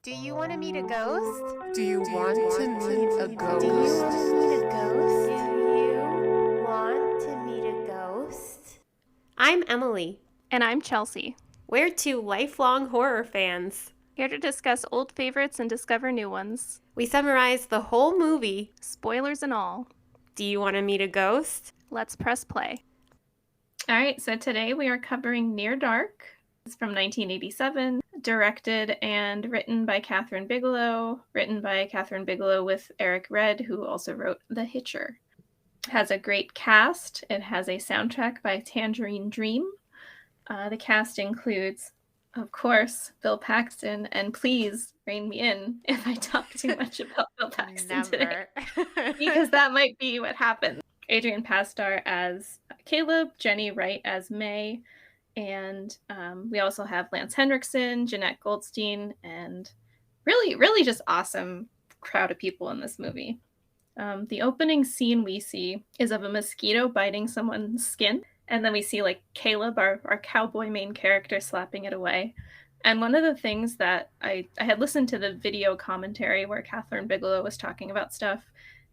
Do you want to meet a ghost? Do you want to meet a ghost? Do you want to meet a ghost? Do you want to meet a ghost? I'm Emily. And I'm Chelsea, We're two lifelong horror fans. here to discuss old favorites and discover new ones. We summarize the whole movie. Spoilers and all. Do you want to meet a ghost? Let's press play. All right, so today we are covering Near Dark. It's from 1987, directed and written by Kathryn Bigelow, with Eric Red, who also wrote The Hitcher. It has a great cast. It has a soundtrack by Tangerine Dream. The cast includes, of course, Bill Paxton, and please rein me in if I talk too much about Bill Paxton today, because that might be what happens. Adrian Pasdar as Caleb, Jenny Wright as May, and we also have Lance Henriksen, Jeanette Goldstein, and really just awesome crowd of people in this movie. The opening scene we see is of a mosquito biting someone's skin, and then we see like Caleb, our cowboy main character, slapping it away. And one of the things that I had listened to the video commentary where Kathryn Bigelow was talking about stuff,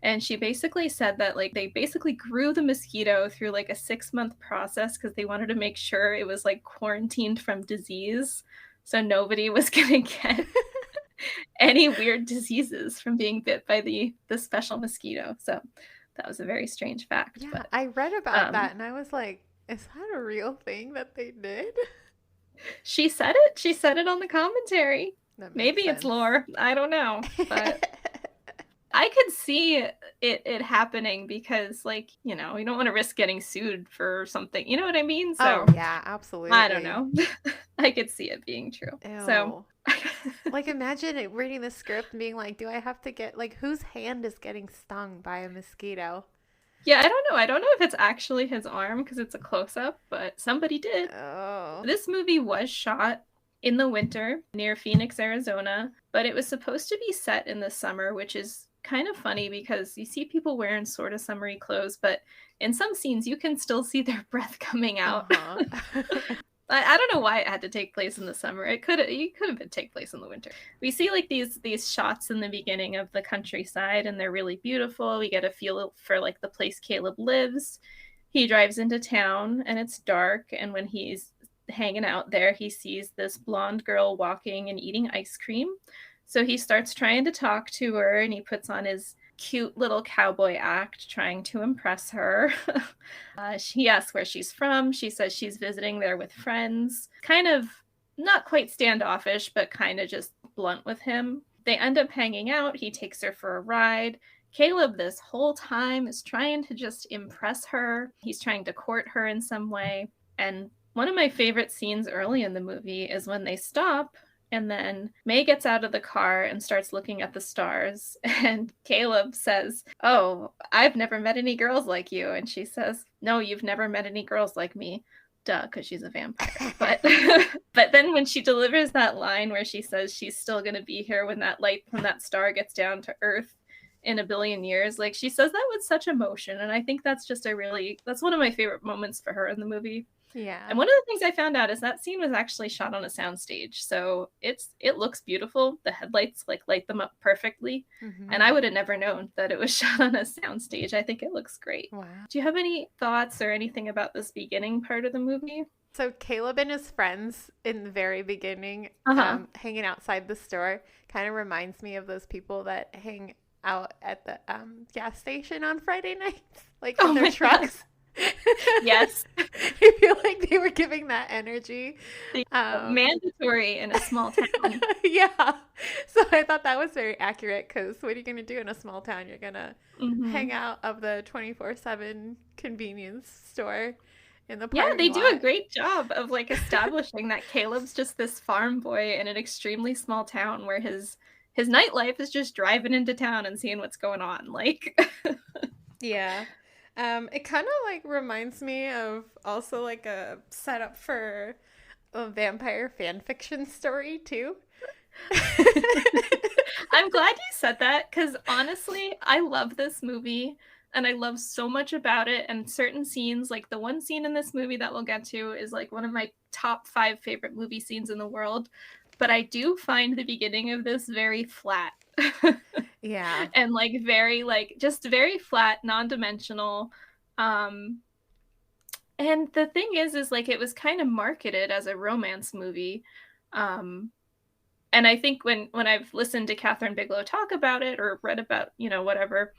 and she basically said that like they basically grew the mosquito through like a 6-month process because they wanted to make sure it was like quarantined from disease, so nobody was gonna get any weird diseases from being bit by the special mosquito. So that was a very strange fact. Yeah, but I read about that and I was like, is that a real thing that they did? she said it. She said it on the commentary. Maybe sense. it's lore. I don't know. But I could see it happening because, like, you know, you don't want to risk getting sued for something. You know what I mean? So yeah, absolutely. I don't know. I could see it being true. Ew. So like, imagine reading the script and being like, do I have to get, like, whose hand is getting stung by a mosquito? yeah, I don't know. I don't know if it's actually his arm because it's a close-up, but somebody did. Oh. This movie was shot in the winter near Phoenix, Arizona, but it was supposed to be set in the summer, which is kind of funny because you see people wearing sort of summery clothes, but in some scenes you can still see their breath coming out. Uh-huh. I don't know why it had to take place in the summer. It could have been take place in the winter. We see like these shots in the beginning of the countryside, and they're really beautiful. We get a feel for like the place Caleb lives. He drives into town, and it's dark. And when he's hanging out there, he sees this blonde girl walking and eating ice cream. So he starts trying to talk to her, and he puts on his cute little cowboy act trying to impress her. He asks where she's from. She says she's visiting there with friends. Kind of not quite standoffish, but kind of just blunt with him. They end up hanging out. He takes her for a ride. Caleb this whole time is trying to just impress her. He's trying to court her in some way. And one of my favorite scenes early in the movie is when they stop, and then May gets out of the car and starts looking at the stars. And Caleb says, "Oh, I've never met any girls like you." And she says, "No, you've never met any girls like me." Duh, because she's a vampire. But then when she delivers that line where she says she's still going to be here when that light from that star gets down to Earth in a billion years, like she says that with such emotion. And I think that's just that's one of my favorite moments for her in the movie. Yeah. And one of the things I found out is that scene was actually shot on a soundstage. So it looks beautiful. The headlights like light them up perfectly. Mm-hmm. And I would have never known that it was shot on a soundstage. I think it looks great. Wow. Do you have any thoughts or anything about this beginning part of the movie? So Caleb and his friends in the very beginning, hanging outside the store, kind of reminds me of those people that hang out at the gas station on Friday nights, like in their trucks. Yes. I feel like they were giving that energy. Mandatory in a small town. Yeah. So I thought that was very accurate because what are you going to do in a small town? You're going to hang out of the 24/7 convenience store in the parking lot. They do a great job of like establishing that Caleb's just this farm boy in an extremely small town where his nightlife is just driving into town and seeing what's going on. Like, yeah. It kind of like reminds me of also like a setup for a vampire fan fiction story too. I'm glad you said that because honestly, I love this movie and I love so much about it. And certain scenes, like the one scene in this movie that we'll get to, is like one of my top 5 favorite movie scenes in the world. but I do find the beginning of this very flat. Yeah. And like very like just very flat, non-dimensional. And the thing is like it was kind of marketed as a romance movie. And I think when I've listened to Kathryn Bigelow talk about it or read about, whatever,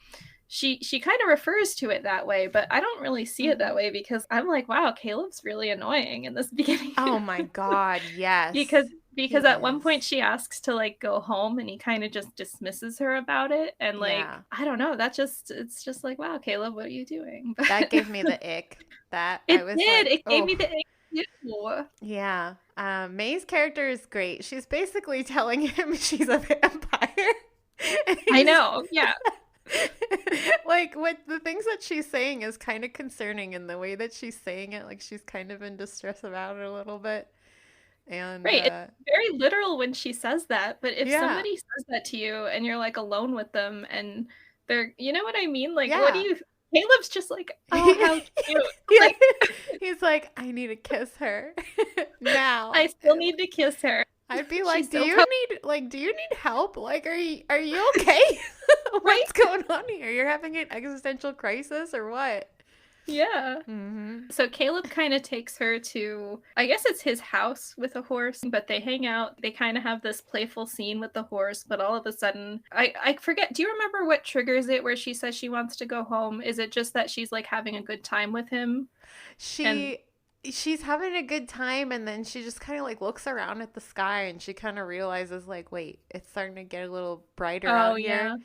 she kind of refers to it that way, but I don't really see it that way because I'm like, wow, Caleb's really annoying in this beginning. Oh my God, yes. Because at one point she asks to like go home and he kind of just dismisses her about it, and like I don't know, it's just like, wow, Caleb, what are you doing? That gave me the ick. It gave me the ick too. Yeah. May's character is great. She's basically telling him she's a vampire. I know, yeah. Like, what the things that she's saying is kind of concerning in the way that she's saying it. Like, she's kind of in distress about it a little bit. And right, it's very literal when she says that. But if somebody says that to you and you're like alone with them and they're, you know what I mean? Like, what do you? Caleb's just like, oh, how cute. Like, he's like, I need to kiss her now. I still need to kiss her. I'd be like, do you need help? Like, are you okay? What's going on here? You're having an existential crisis or what? Yeah. Mm-hmm. So Caleb kind of takes her to, I guess it's his house with a horse, but they hang out. They kind of have this playful scene with the horse, but all of a sudden, I forget, do you remember what triggers it where she says she wants to go home? Is it just that she's like having a good time with him? She's having a good time, and then she just kind of like looks around at the sky and she kind of realizes like, wait, it's starting to get a little brighter out here.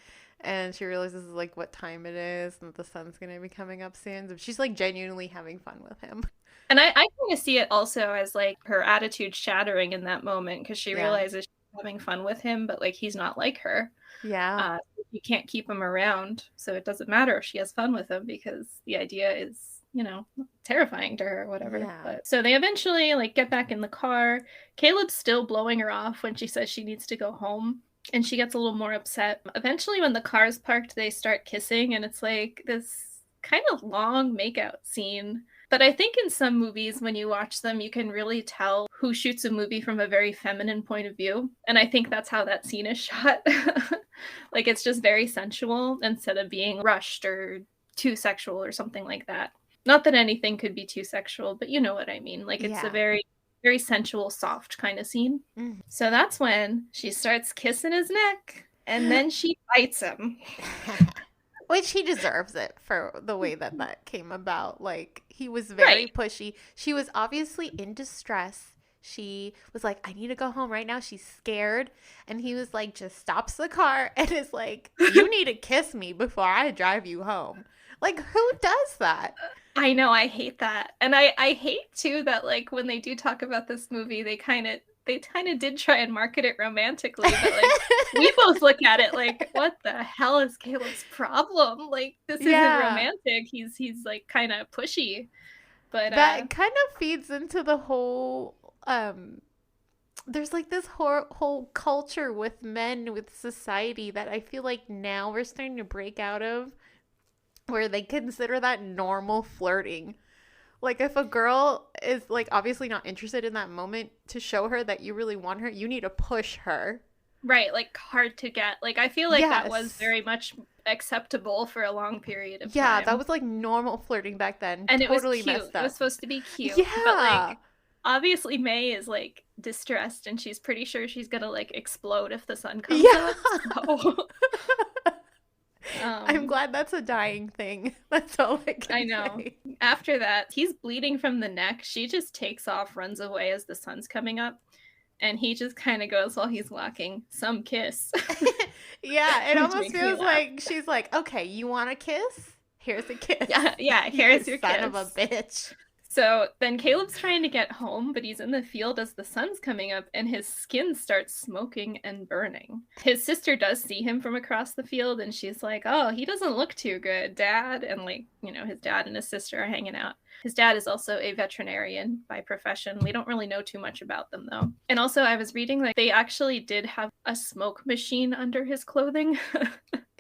And she realizes like what time it is and that the sun's going to be coming up soon. So she's like genuinely having fun with him. And I kind of see it also as like her attitude shattering in that moment because she realizes she's having fun with him, but like he's not like her. Yeah. You can't keep him around. So it doesn't matter if she has fun with him because the idea is, terrifying to her or whatever. Yeah. But, so they eventually like get back in the car. Caleb's still blowing her off when she says she needs to go home. And she gets a little more upset. Eventually, when the car's parked, they start kissing, and it's like this kind of long makeout scene. But I think in some movies, when you watch them, you can really tell who shoots a movie from a very feminine point of view. And I think that's how that scene is shot. Like, it's just very sensual instead of being rushed or too sexual or something like that. Not that anything could be too sexual, but you know what I mean. Like, it's a very very sensual, soft kind of scene. Mm. So that's when she starts kissing his neck, and then she bites him. Which he deserves it for the way that came about. Like, he was very pushy. She was obviously in distress. She was like, I need to go home right now. She's scared. And he was like, just stops the car and is like, you need to kiss me before I drive you home. Like, who does that? I know, I hate that. And I hate too that like when they do talk about this movie, they kind of did try and market it romantically, but like we both look at it like, what the hell is Caleb's problem? Like, this isn't romantic. He's like kind of pushy. But that kind of feeds into the whole there's like this whole culture with men, with society that I feel like now we're starting to break out of, where they consider that normal flirting. Like, if a girl is like obviously not interested in that moment, to show her that you really want her, you need to push her. Right, like hard to get. Like, I feel like that was very much acceptable for a long period of time. Yeah, that was like normal flirting back then. And totally it was cute. Messed up. It was supposed to be cute. Yeah. But like, obviously May is like distressed and she's pretty sure she's gonna like explode if the sun comes up. So. I'm glad that's a dying thing. That's all I can I know. say. After that, he's bleeding from the neck. She just takes off, runs away as the sun's coming up. And he just kind of goes while he's walking, some kiss. Yeah, it almost feels like she's like, okay, you want a kiss? Here's a kiss. Yeah, here's your son kiss. of a bitch. So then Caleb's trying to get home, but he's in the field as the sun's coming up and his skin starts smoking and burning. His sister does see him from across the field and she's like, oh, he doesn't look too good, Dad. And like, his dad and his sister are hanging out. His dad is also a veterinarian by profession. We don't really know too much about them though. And also I was reading like they actually did have a smoke machine under his clothing.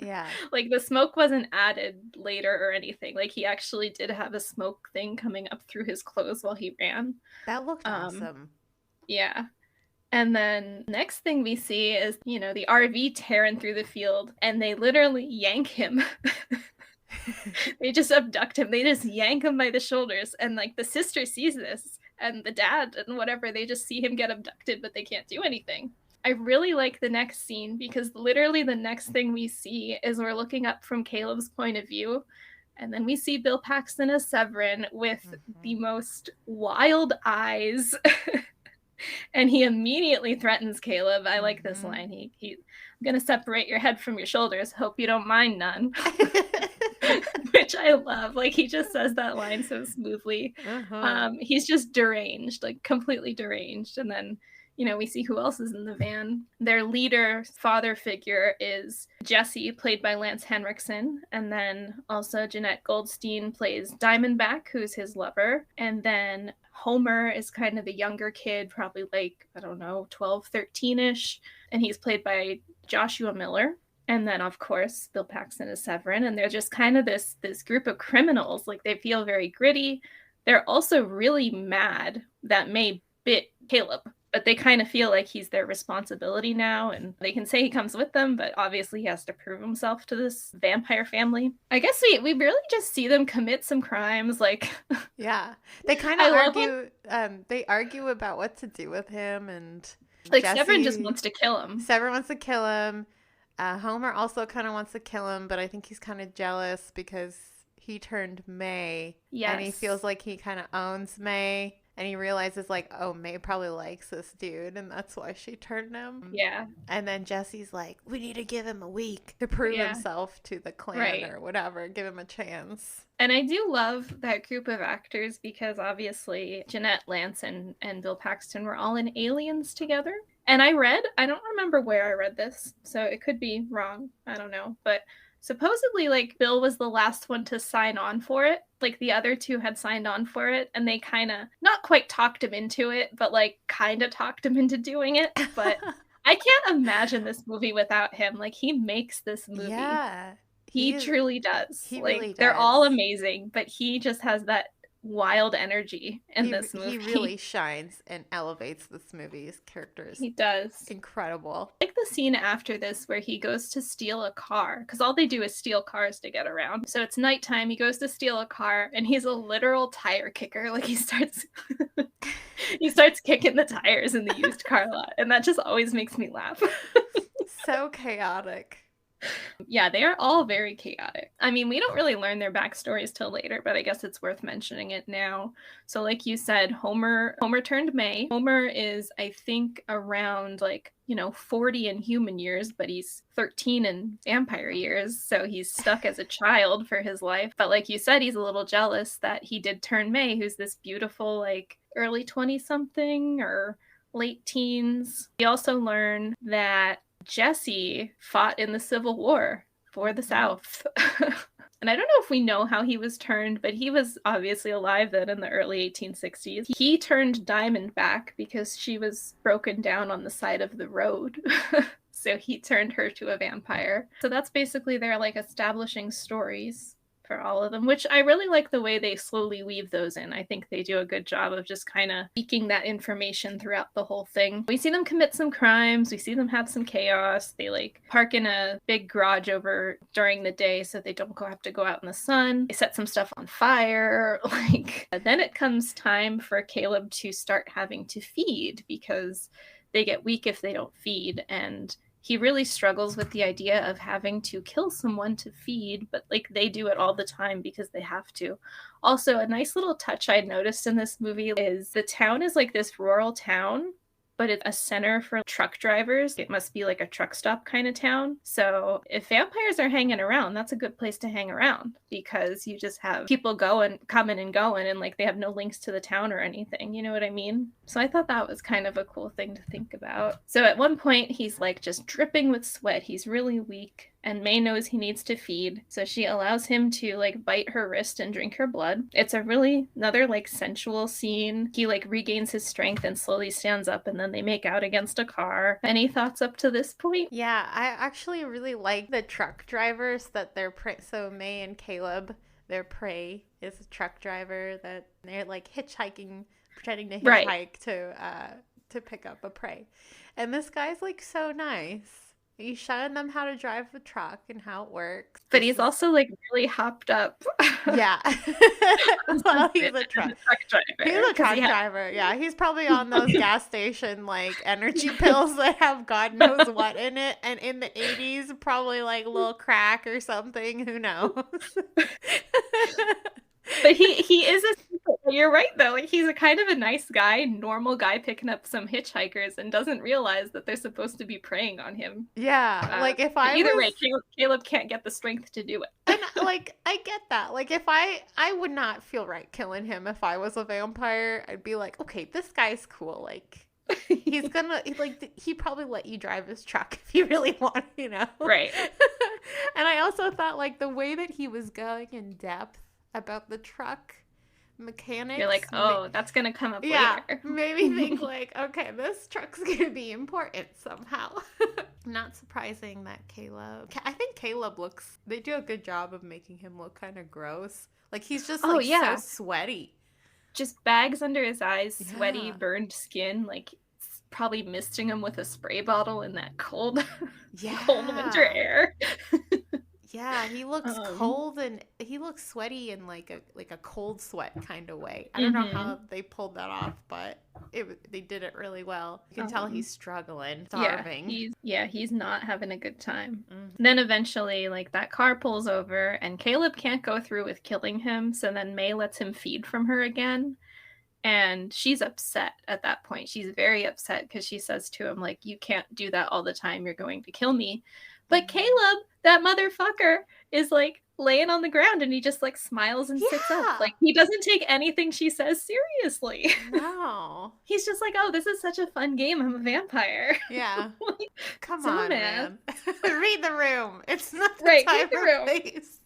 Yeah. Like the smoke wasn't added later or anything. Like he actually did have a smoke thing coming up through his clothes while he ran. That looked awesome. Yeah. And then next thing we see is, the RV tearing through the field, and they literally yank him. They just abduct him. They just yank him by the shoulders. And like the sister sees this, and the dad and whatever, they just see him get abducted, but they can't do anything. I really like the next scene because literally the next thing we see is we're looking up from Caleb's point of view. And then we see Bill Paxton as Severin with the most wild eyes. And he immediately threatens Caleb. I like this line. I'm going to separate your head from your shoulders. Hope you don't mind none. Which I love. Like, he just says that line so smoothly. He's just deranged, like completely deranged. And then, we see who else is in the van. Their leader, father figure is Jesse, played by Lance Henriksen. And then also Jeanette Goldstein plays Diamondback, who's his lover. And then Homer is kind of a younger kid, probably like, 12, 13-ish. And he's played by Joshua Miller. And then, of course, Bill Paxton is Severin. And they're just kind of this group of criminals. Like, they feel very gritty. They're also really mad that May bit Caleb. But they kind of feel like he's their responsibility now. And they can say he comes with them, but obviously he has to prove himself to this vampire family. I guess we really just see them commit some crimes. Like, yeah. They kind of argue. They argue about what to do with him. And like, Jesse, Severin just wants to kill him. Severin wants to kill him. Homer also kind of wants to kill him, but I think he's kind of jealous because he turned May. Yes. And he feels like he kind of owns May. And he realizes, like, oh, May probably likes this dude, and that's why she turned him. Yeah. And then Jesse's like, we need to give him a week to prove himself to the clan or whatever. Give him a chance. And I do love that group of actors because, obviously, Jeanette, Lance, and Bill Paxton were all in Aliens together. And I don't remember where I read this, so it could be wrong. I don't know. But supposedly, like, Bill was the last one to sign on for it. Like, the other two had signed on for it, and they kind of, not quite talked him into it, but, like, kind of talked him into doing it. But I can't imagine this movie without him. Like, he makes this movie. Yeah. He truly does. He like, really does. They're all amazing, but he just has that wild energy in this movie. He really shines and elevates this movie's characters. He does. Incredible. Like the scene after this where he goes to steal a car, because all they do is steal cars to get around. So it's nighttime, he goes to steal a car, and he's a literal tire kicker. Like, he starts kicking the tires in the used car lot, and that just always makes me laugh. So chaotic. Yeah, they are all very chaotic. I mean, we don't really learn their backstories till later, but I guess it's worth mentioning it now. So like you said, Homer turned May. Homer is, I think, around 40 in human years, but he's 13 in vampire years. So he's stuck as a child for his life. But like you said, he's a little jealous that he did turn May, who's this beautiful, like, early 20-something or late teens. We also learn that Jesse fought in the Civil War for the South. And I don't know if we know how he was turned, but he was obviously alive then in the early 1860s. He turned Diamondback because she was broken down on the side of the road. So he turned her to a vampire. So that's basically their, like, establishing stories for all of them, which I really like the way they slowly weave those in. I think they do a good job of just kind of leaking that information throughout the whole thing. We see them commit some crimes. We see them have some chaos. They, like, park in a big garage over during the day so they don't have to go out in the sun. They set some stuff on fire. Then it comes time for Caleb to start having to feed because they get weak if they don't feed, and he really struggles with the idea of having to kill someone to feed, but like they do it all the time because they have to. Also, a nice little touch I noticed in this movie is the town is like this rural town, but it's a center for truck drivers. It must be like a truck stop kind of town. So if vampires are hanging around, that's a good place to hang around because you just have people coming and going, and like they have no links to the town or anything. You know what I mean? So I thought that was kind of a cool thing to think about. So at one point, he's like just dripping with sweat. He's really weak. And May knows he needs to feed, so she allows him to like bite her wrist and drink her blood. It's another like sensual scene. He like regains his strength and slowly stands up, and then they make out against a car. Any thoughts up to this point? Yeah, I actually really like the truck drivers that they're so May and Caleb, their prey is a truck driver that they're like hitchhiking, pretending to hitchhike to pick up a prey. And this guy's like so nice. He's showing them how to drive the truck and how it works. But he's also like really hopped up. Yeah. Well, he's a truck driver. He's a truck driver. Yeah, he's probably on those gas station like energy pills that have God knows what in it. And in the 80s, probably like a little crack or something. Who knows? But he is you're right though. Like he's a kind of a nice guy, normal guy picking up some hitchhikers and doesn't realize that they're supposed to be preying on him. Yeah, like if I either way, Caleb can't get the strength to do it. And like I get that. Like if I would not feel right killing him if I was a vampire. I'd be like, okay, this guy's cool. Like he's gonna he probably let you drive his truck if you really want, you know. Right. And I also thought like the way that he was going in depth about the truck mechanics. You're like, oh, that's gonna come up later. Made me think like, okay, this truck's gonna be important somehow. Not surprising that I think Caleb they do a good job of making him look kind of gross. Like he's just so sweaty. Just bags under his eyes, sweaty, burned skin, like probably misting him with a spray bottle in that cold winter air. Yeah, he looks cold and he looks sweaty in like a cold sweat kind of way. I don't know how they pulled that off, but they did it really well. You can tell he's struggling, starving. He's not having a good time. Then eventually, like that car pulls over and Caleb can't go through with killing him, so then May lets him feed from her again. And she's upset at that point. She's very upset because she says to him, like, you can't do that all the time. You're going to kill me. But Caleb, that motherfucker, is like laying on the ground and he just like smiles and sits up. Like he doesn't take anything she says seriously. No. He's just like, oh, this is such a fun game. I'm a vampire. Yeah. Like, come on, man. Read the room. It's not the time or place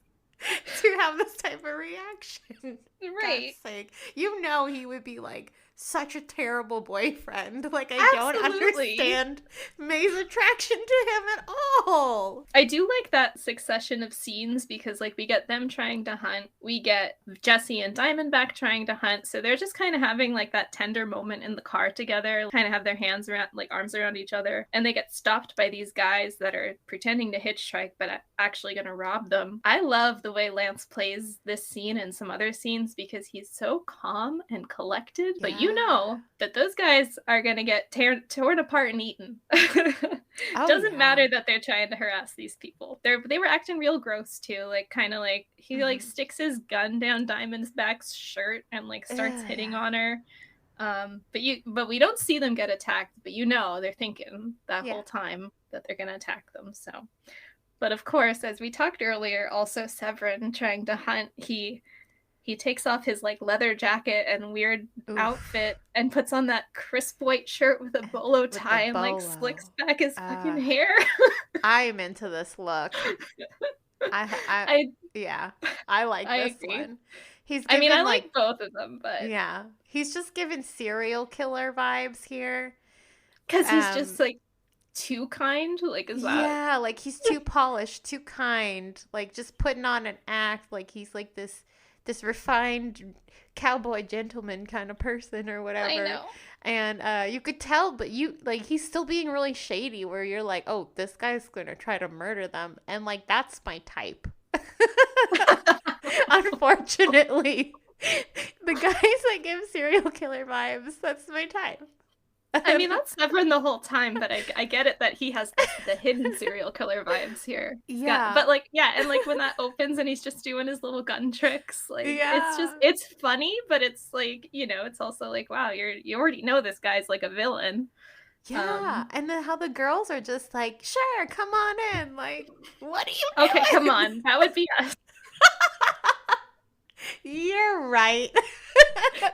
to have this type of reaction. Right. God's sake. You know he would be like such a terrible boyfriend. Like I don't understand May's attraction to him at all. I do like that succession of scenes because like we get them trying to hunt, we get Jesse and Diamondback trying to hunt, so they're just kind of having like that tender moment in the car together, kind of have their hands around, like arms around each other, and they get stopped by these guys that are pretending to hitchhike but actually gonna rob them. I love the way Lance plays this scene and some other scenes because he's so calm and collected, but you know that those guys are going to get torn apart and eaten. Doesn't matter that they're trying to harass these people. They were acting real gross too, like kind of like he like sticks his gun down Diamondback's shirt and like starts hitting on her. But we don't see them get attacked, but you know they're thinking that whole time that they're going to attack them. So, but of course, as we talked earlier, also Severin trying to hunt, he takes off his like leather jacket and weird outfit and puts on that crisp white shirt with a bolo tie and like slicks back his fucking hair. I'm into this look. I like this one. I like both of them, but yeah, he's just giving serial killer vibes here because he's just like too kind. Like is that? Yeah, like he's too polished, too kind. Like just putting on an act. Like he's like this refined cowboy gentleman kind of person or whatever. I know. And you could tell, but he's still being really shady where you're like, oh, this guy's going to try to murder them. And like, that's my type. Unfortunately, the guys that give serial killer vibes, that's my type. I mean, that's Severin the whole time, but I get it that he has the hidden serial killer vibes here. Yeah. But like, and like when that opens and he's just doing his little gun tricks, like it's funny, but it's like, you know, it's also like, wow, you already know this guy's like a villain. Yeah. And then how the girls are just like, sure, come on in. Like, what are you doing? Okay, come on. That would be us. You're right.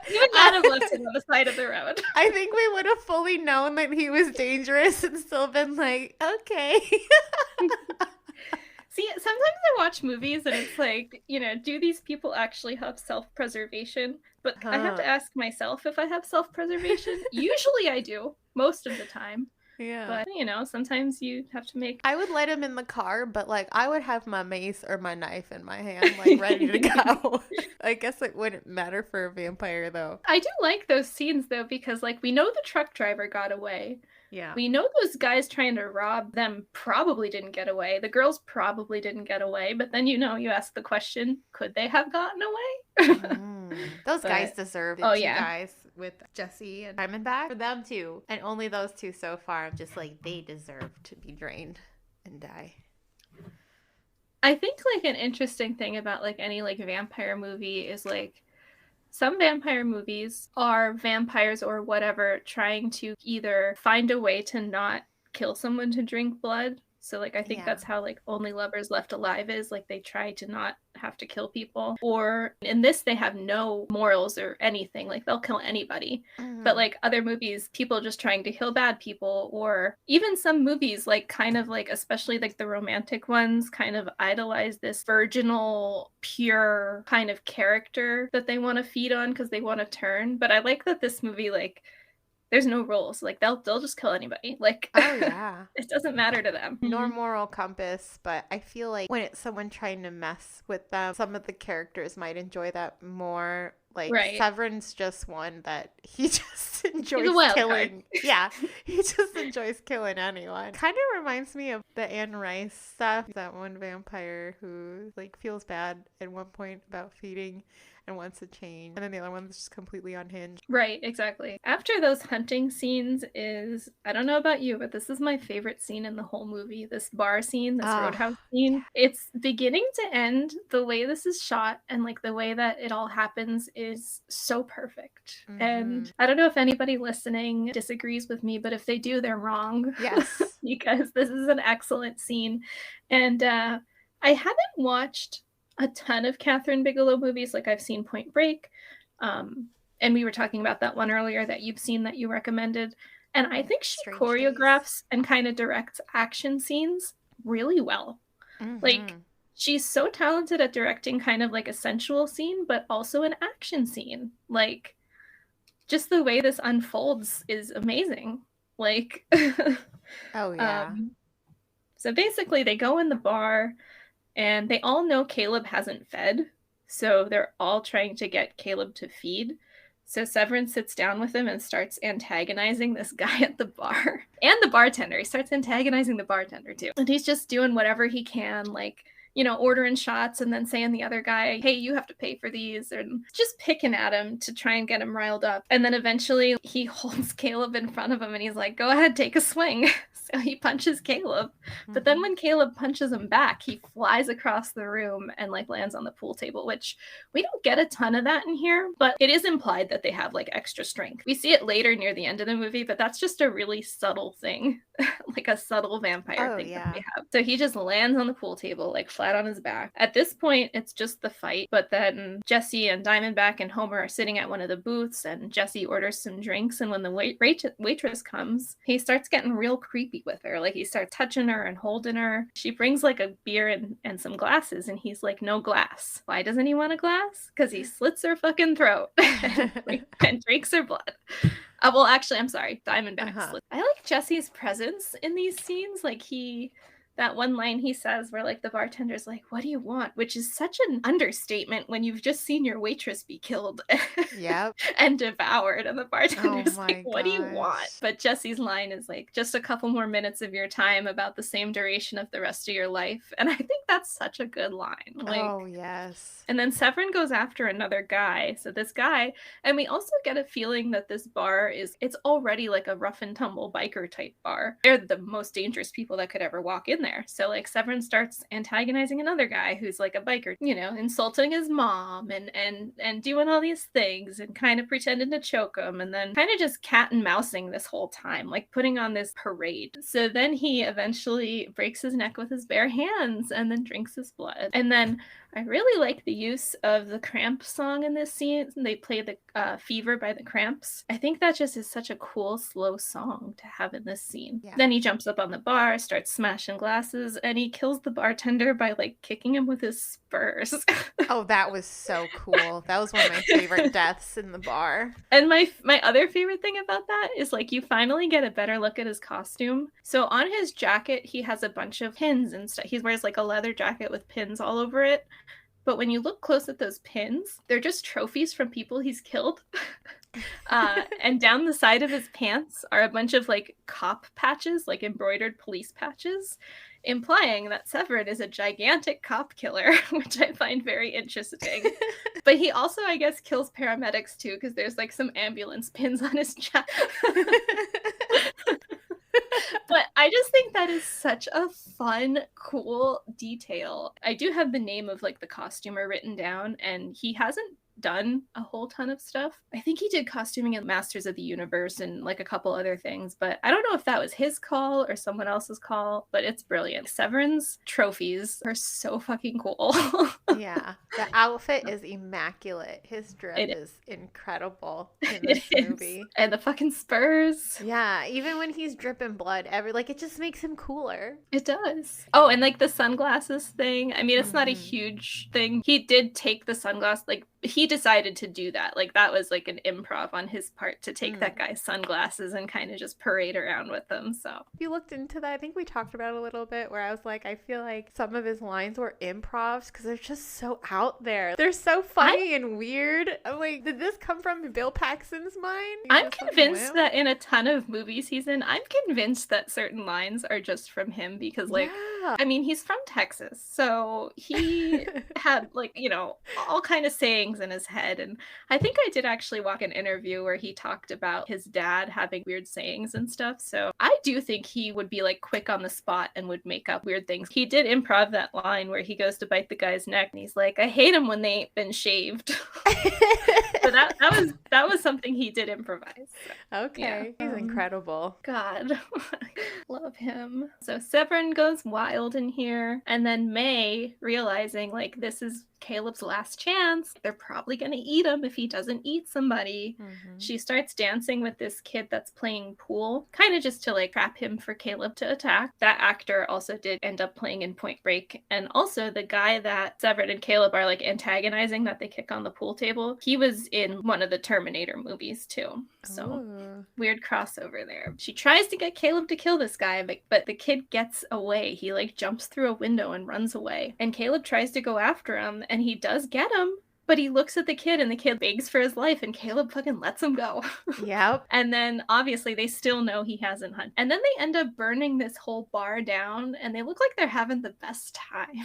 You would not have left him on the side of the road. I think we would have fully known that he was dangerous and still been like, okay. See, sometimes I watch movies and it's like, you know, do these people actually have self-preservation? But I have to ask myself if I have self-preservation. Usually I do, most of the time. Yeah. But, you know, sometimes you have to make... I would let him in the car, but, like, I would have my mace or my knife in my hand, like, ready to go. I guess it wouldn't matter for a vampire, though. I do like those scenes, though, because, like, we know the truck driver got away. Yeah. We know those guys trying to rob them probably didn't get away. The girls probably didn't get away. But then, you know, you ask the question, could they have gotten away? Those But- guys deserve it. Oh, Two yeah. guys with Jesse and Diamondback. For them, too. And only those two so far. I'm just like, they deserve to be drained and die. I think, like, an interesting thing about, like, any, like, vampire movie is, like, some vampire movies are vampires or whatever trying to either find a way to not kill someone to drink blood. So, like, I think Yeah. that's how, like, Only Lovers Left Alive is. Like, they try to not have to kill people. Or in this, they have no morals or anything. Like, they'll kill anybody. But, like, other movies, people just trying to kill bad people. Or even some movies, like, kind of, like, especially, like, the romantic ones, kind of idolize this virginal, pure kind of character that they want to feed on because they want to turn. But I like that this movie, like, there's no rules. Like, they'll just kill anybody. Like, Oh, yeah. it doesn't matter to them. Nor moral compass, but I feel like when it's someone trying to mess with them, some of the characters might enjoy that more. Like, Right. Severin's just one that he just enjoys wild killing. Yeah, he just enjoys killing anyone. Kind of reminds me of the Anne Rice stuff. That one vampire who, like, feels bad at one point about feeding and wants to change. And then the other one's just completely unhinged. Right, exactly. After those hunting scenes is, I don't know about you, but this is my favorite scene in the whole movie. This bar scene, this Oh, roadhouse scene. It's beginning to end. The way this is shot and like the way that it all happens is so perfect. And I don't know if anybody listening disagrees with me, but if they do, they're wrong. Yes. Because this is an excellent scene. And I haven't watched a ton of Kathryn Bigelow movies. Like, I've seen Point Break, and we were talking about that one earlier that you've seen that you recommended. And I think she Strange choreographs and kind of directs action scenes really well. Like, she's so talented at directing kind of like a sensual scene, but also an action scene. Like, just the way this unfolds is amazing. Like, Oh, yeah. so basically they go in the bar and they all know Caleb hasn't fed. So they're all trying to get Caleb to feed. So Severin sits down with him and starts antagonizing this guy at the bar. And the bartender. He starts antagonizing the bartender too. And he's just doing whatever he can, like, you know, ordering shots and then saying the other guy, hey, you have to pay for these, and just picking at him to try and get him riled up. And then eventually he holds Caleb in front of him and he's like, go ahead, take a swing. So he punches Caleb. But then when Caleb punches him back, he flies across the room and like lands on the pool table, which we don't get a ton of that in here, but it is implied that they have like extra strength. We see it later near the end of the movie, but that's just a really subtle thing, like a subtle vampire thing that they have. So he just lands on the pool table, like flat on his back. At this point, it's just the fight, but then Jesse and Diamondback and Homer are sitting at one of the booths, and Jesse orders some drinks, and when the waitress comes, he starts getting real creepy with her. Like, he starts touching her and holding her. She brings like a beer and some glasses, and he's like, no glass. Why doesn't he want a glass? Because he slits her fucking throat and drinks her blood. Well, actually, I'm sorry. Diamondback slits. I like Jesse's presence in these scenes. Like, that one line he says where like the bartender's like, what do you want? Which is such an understatement when you've just seen your waitress be killed and devoured. And the bartender's like, what do you want? But Jesse's line is like, just a couple more minutes of your time, about the same duration of the rest of your life. And I think that's such a good line. Like, oh, yes. And then Severin goes after another guy. So this guy, and we also get a feeling that this bar it's already like a rough and tumble biker type bar. They're the most dangerous people that could ever walk in there. So like Severin starts antagonizing another guy who's like a biker, you know, insulting his mom and doing all these things and kind of pretending to choke him, and then kind of just cat and mousing this whole time, like putting on this parade. So then he eventually breaks his neck with his bare hands and then drinks his blood. And then I really like the use of the Cramp song in this scene. They play the Fever by the Cramps. I think that just is such a cool, slow song to have in this scene. Yeah. Then he jumps up on the bar, starts smashing glasses, and he kills the bartender by like kicking him with his spurs. Oh, that was so cool. That was one of my favorite deaths in the bar. And my other favorite thing about that is like you finally get a better look at his costume. So on his jacket, he has a bunch of pins and stuff. He wears like a leather jacket with pins all over it. But when you look close at those pins, they're just trophies from people he's killed. And down the side of his pants are a bunch of like cop patches, like embroidered police patches, implying that Severin is a gigantic cop killer, which I find very interesting. But he also, I guess, kills paramedics too, because there's like some ambulance pins on his chest. But I just think that is such a fun, cool detail. I do have the name of like the costumer written down, and he hasn't done a whole ton of stuff. I think he did costuming in Masters of the Universe and like a couple other things, but I don't know if that was his call or someone else's call, but it's brilliant. Severin's trophies are so fucking cool. Yeah, the outfit is immaculate. His drip is incredible in this movie. And the fucking spurs. Yeah, even when he's dripping blood, it just makes him cooler. It does. Oh, and like the sunglasses thing. I mean, it's not a huge thing. He did take the sunglasses, like he decided to do that. Like that was like an improv on his part to take that guy's sunglasses and kind of just parade around with them. So if you looked into that, I think we talked about it a little bit where I was like, I feel like some of his lines were improvs because they're just so out there. They're so funny and weird. I'm like, did this come from Bill Paxton's mind? I'm convinced that in a ton of movies he's in, I'm convinced that certain lines are just from him because like, I mean, he's from Texas. So he had like, you know, all kind of sayings in his head. And I think I did actually watch an interview where he talked about his dad having weird sayings and stuff. So I do think he would be like quick on the spot and would make up weird things. He did improv that line where he goes to bite the guy's neck and he's like, I hate him when they ain't been shaved. So that was something he did improvise. So, okay. Yeah. He's incredible. God. Love him. So Severin goes wild in here. And then May, realizing like this is Caleb's last chance, they're probably going to eat him if he doesn't eat somebody. She starts dancing with this kid that's playing pool, kind of just to like trap him for Caleb to attack. That actor also did end up playing in Point Break. And also the guy that Severin and Caleb are like antagonizing that they kick on the pool table, he was in one of the Terminator movies too. So weird crossover there. She tries to get Caleb to kill this guy, but the kid gets away. He like jumps through a window and runs away. And Caleb tries to go after him, and he does get him. But he looks at the kid and the kid begs for his life and Caleb fucking lets him go. Yep. And then obviously they still know he hasn't hunted. And then they end up burning this whole bar down and they look like they're having the best time.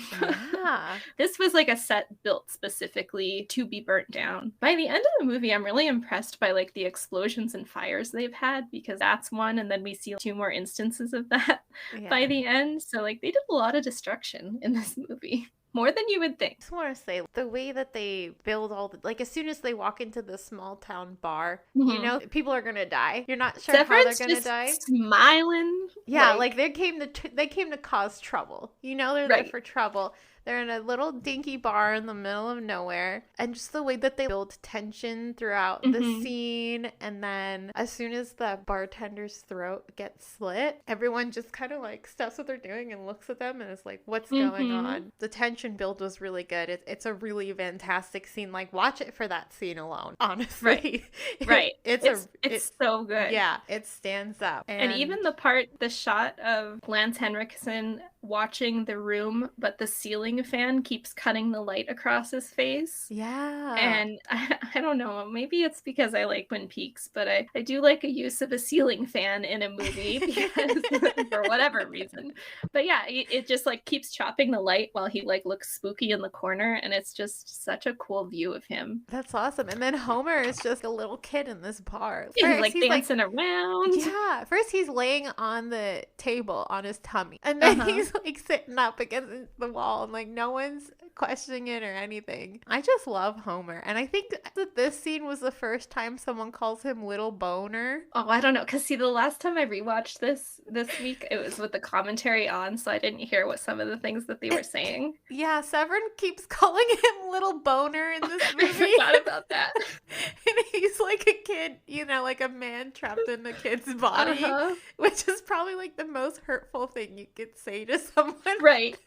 Yeah. This was like a set built specifically to be burnt down. By the end of the movie, I'm really impressed by like the explosions and fires they've had because that's one. And then we see 2 more instances of that by the end. So like they did a lot of destruction in this movie. More than you would think. I just want to say, the way that they build all the, like, as soon as they walk into the small town bar, you know, people are going to die. You're not sure how they're going to die. Smiling. Yeah, like they came to cause trouble. You know, they're there for trouble. They're in a little dinky bar in the middle of nowhere. And just the way that they build tension throughout the scene. And then as soon as the bartender's throat gets slit, everyone just kind of like stops what they're doing and looks at them and is like, what's going on? The tension build was really good. It's a really fantastic scene. Like, watch it for that scene alone, honestly. Right. It's so good. Yeah, it stands up. And even the shot of Lance Henriksen watching the room, but the ceiling fan keeps cutting the light across his face. Yeah. And I don't know, maybe it's because I like Twin Peaks, but I do like a use of a ceiling fan in a movie because for whatever reason. But yeah, it just like keeps chopping the light while he like looks spooky in the corner, and it's just such a cool view of him. That's awesome. And then Homer is just a little kid in this bar. He's dancing around. Yeah. First he's laying on the table on his tummy. And then he's he's like sitting up against the wall and like no one's questioning it or anything. I just love Homer. And I think that this scene was the first time someone calls him Little Boner. Oh, I don't know. Because see, the last time I rewatched this week, it was with the commentary on, so I didn't hear what some of the things that they were saying. Yeah, Severin keeps calling him Little Boner in this movie. I forgot about that. And he's like a kid, you know, like a man trapped in a kid's body, which is probably like the most hurtful thing you could say to someone. Right.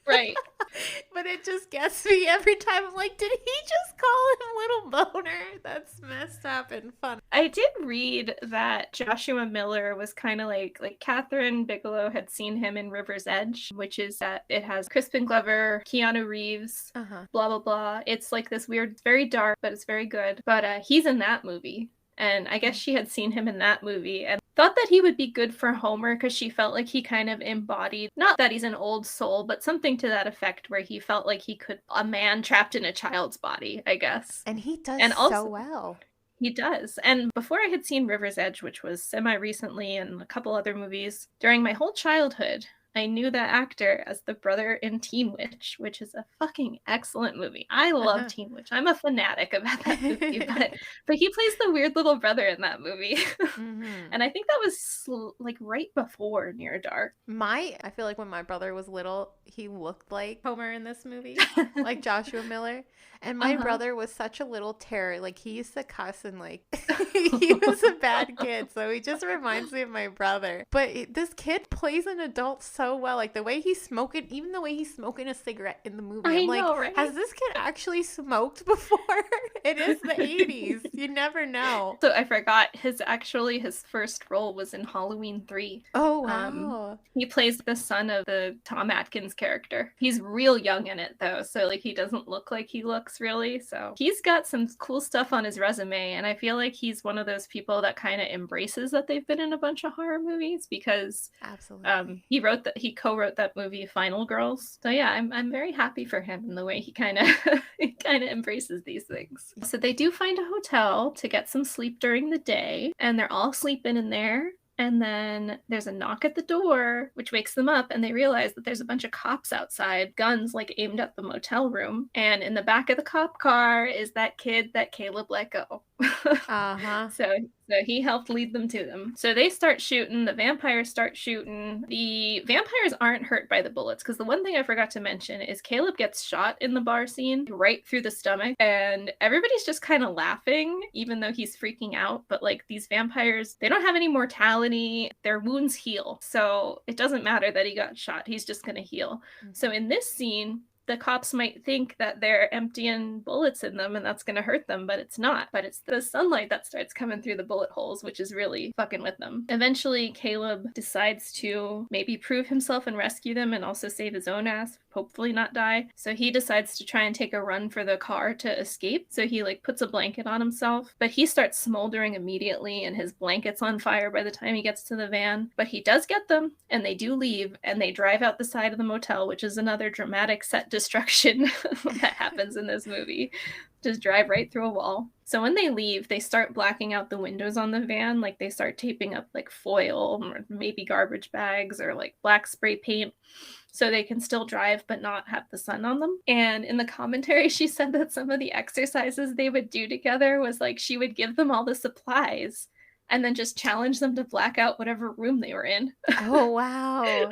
But it just gets me every time. I'm like, did he just call him Little Boner? That's messed up and fun. I did read that Joshua Miller was kind of like Kathryn Bigelow had seen him in River's Edge, which is that it has Crispin Glover, Keanu Reeves, blah, blah, blah. It's like this weird, it's very dark, but it's very good. But he's in that movie. And I guess she had seen him in that movie and thought that he would be good for Homer because she felt like he kind of embodied, not that he's an old soul, but something to that effect where he felt like he could, a man trapped in a child's body, I guess. And he does and also, so well. He does. And before I had seen River's Edge, which was semi-recently, and a couple other movies, during my whole childhood, I knew that actor as the brother in Teen Witch, which is a fucking excellent movie. I love Teen Witch. I'm a fanatic about that movie, but he plays the weird little brother in that movie. And I think that was like right before Near Dark. I feel like when my brother was little, he looked like Homer in this movie, like Joshua Miller. And my brother was such a little terror. Like, he used to cuss and, like, he was a bad kid. So he just reminds me of my brother. But this kid plays an adult so well. Like, the way he's smoking, even the way he's smoking a cigarette in the movie. I'm like, right? Has this kid actually smoked before? It is the 80s. You never know. So I forgot, his first role was in Halloween 3. Oh, wow. He plays the son of the Tom Atkins character. He's real young in it, though. So, like, he doesn't look like he looks really. So he's got some cool stuff on his resume, and I feel like he's one of those people that kind of embraces that they've been in a bunch of horror movies because absolutely he co-wrote that movie Final Girls. So yeah, I'm very happy for him in the way he kind of embraces these things. So they do find a hotel to get some sleep during the day, and they're all sleeping in there. And then there's a knock at the door, which wakes them up, and they realize that there's a bunch of cops outside, guns like aimed at the motel room. And in the back of the cop car is that kid that Caleb let go. So he helped lead them to them. So they start shooting. The vampires start shooting. The vampires aren't hurt by the bullets, because the one thing I forgot to mention is Caleb gets shot in the bar scene right through the stomach, and everybody's just kind of laughing, even though he's freaking out. But like, these vampires, they don't have any mortality. Their wounds heal. So it doesn't matter that he got shot. He's just going to heal. So in this scene, the cops might think that they're emptying bullets in them and that's going to hurt them, but it's not. But it's the sunlight that starts coming through the bullet holes, which is really fucking with them. Eventually, Caleb decides to maybe prove himself and rescue them and also save his own ass, hopefully not die. So he decides to try and take a run for the car to escape. So he like puts a blanket on himself, but he starts smoldering immediately and his blanket's on fire by the time he gets to the van. But he does get them, and they do leave, and they drive out the side of the motel, which is another dramatic set destruction that happens in this movie. Just drive right through a wall. So when they leave, they start blacking out the windows on the van. Like, they start taping up like foil or maybe garbage bags or like black spray paint so they can still drive but not have the sun on them. And in the commentary, she said that some of the exercises they would do together was like, she would give them all the supplies and then just challenge them to black out whatever room they were in. Oh, wow.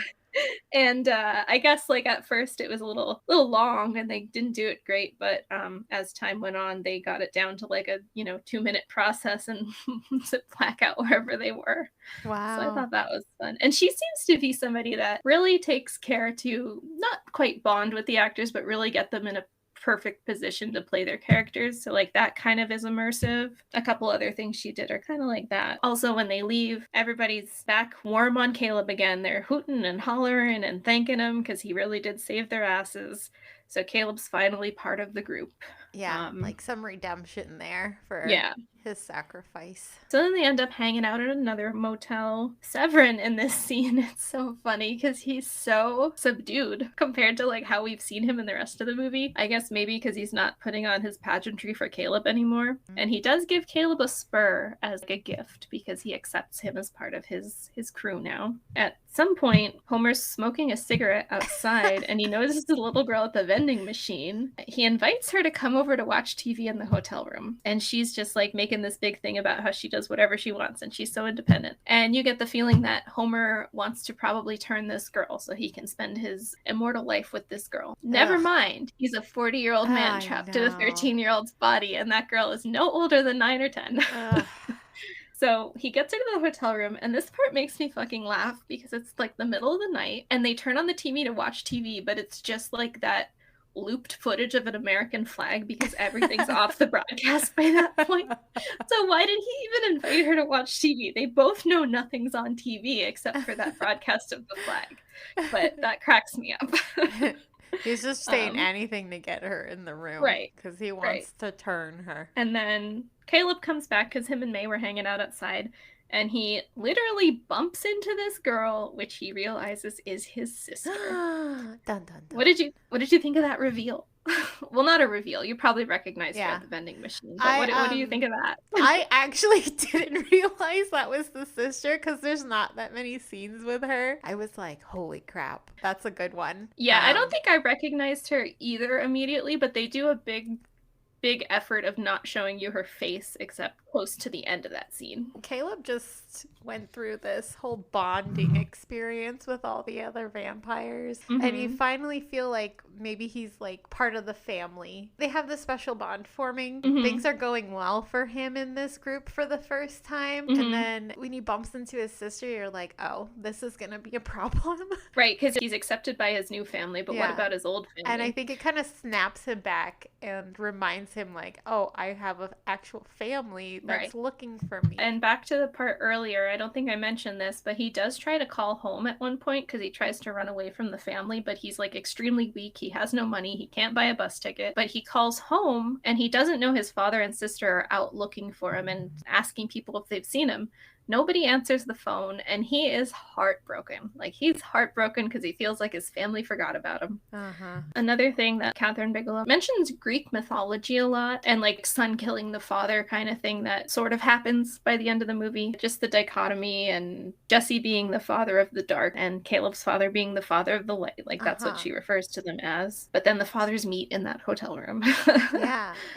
And I guess like at first it was a little long and they didn't do it great, but as time went on, they got it down to like a 2-minute process and to black out wherever they were. Wow. So I thought that was fun. And she seems to be somebody that really takes care to not quite bond with the actors, but really get them in a perfect position to play their characters. So like, that kind of is immersive. A couple other things she did are kind of like that. Also, when they leave, everybody's back warm on Caleb again. They're hooting and hollering and thanking him because he really did save their asses. So Caleb's finally part of the group. Yeah, like some redemption there for his sacrifice. So then they end up hanging out at another motel. Severin in this scene, it's so funny because he's so subdued compared to like how we've seen him in the rest of the movie. I guess maybe because he's not putting on his pageantry for Caleb anymore. And he does give Caleb a spur as like a gift because he accepts him as part of his crew now. At some point, Homer's smoking a cigarette outside and he notices the little girl at the vending machine. He invites her to come over to watch TV in the hotel room. And she's just like making this big thing about how she does whatever she wants and she's so independent. And you get the feeling that Homer wants to probably turn this girl so he can spend his immortal life with this girl. Never mind. He's a 40-year-old man trapped in a 13-year-old's body, and that girl is no older than 9 or 10. So he gets her to the hotel room, and this part makes me fucking laugh because it's like the middle of the night, and they turn on the TV to watch TV, but it's just like that looped footage of an American flag because everything's off the broadcast by that point. So why did he even invite her to watch TV? They both know nothing's on TV except for that broadcast of the flag. But that cracks me up. He's just saying anything to get her in the room. Right. Because he wants to turn her. And then Caleb comes back because him and May were hanging out outside. And he literally bumps into this girl, which he realizes is his sister. Dun, dun, dun. What did you think of that reveal? Well, not a reveal. You probably recognized her at the vending machine. But what do you think of that? I actually didn't realize that was the sister because there's not that many scenes with her. I was like, holy crap, that's a good one. Yeah, I don't think I recognized her either immediately, but they do a big effort of not showing you her face except close to the end of that scene. Caleb just went through this whole bonding experience with all the other vampires, and you finally feel like maybe he's like part of the family. They have this special bond forming. Things are going well for him in this group for the first time, and then when he bumps into his sister, you're like, oh, this is gonna be a problem. Right, because he's accepted by his new family, but what about his old family? And I think it kind of snaps him back and reminds him like, oh, I have an actual family that's looking for me. And back to the part earlier, I don't think I mentioned this, but he does try to call home at one point because he tries to run away from the family, but he's like extremely weak. He has no money. He can't buy a bus ticket, but he calls home and he doesn't know his father and sister are out looking for him and asking people if they've seen him. Nobody answers the phone, and he is heartbroken. Like, he's heartbroken because he feels like his family forgot about him. Another thing that Kathryn Bigelow mentions Greek mythology a lot, and like son killing the father kind of thing that sort of happens by the end of the movie. Just the dichotomy, and Jesse being the father of the dark, and Caleb's father being the father of the light. Like, that's what she refers to them as. But then the fathers meet in that hotel room.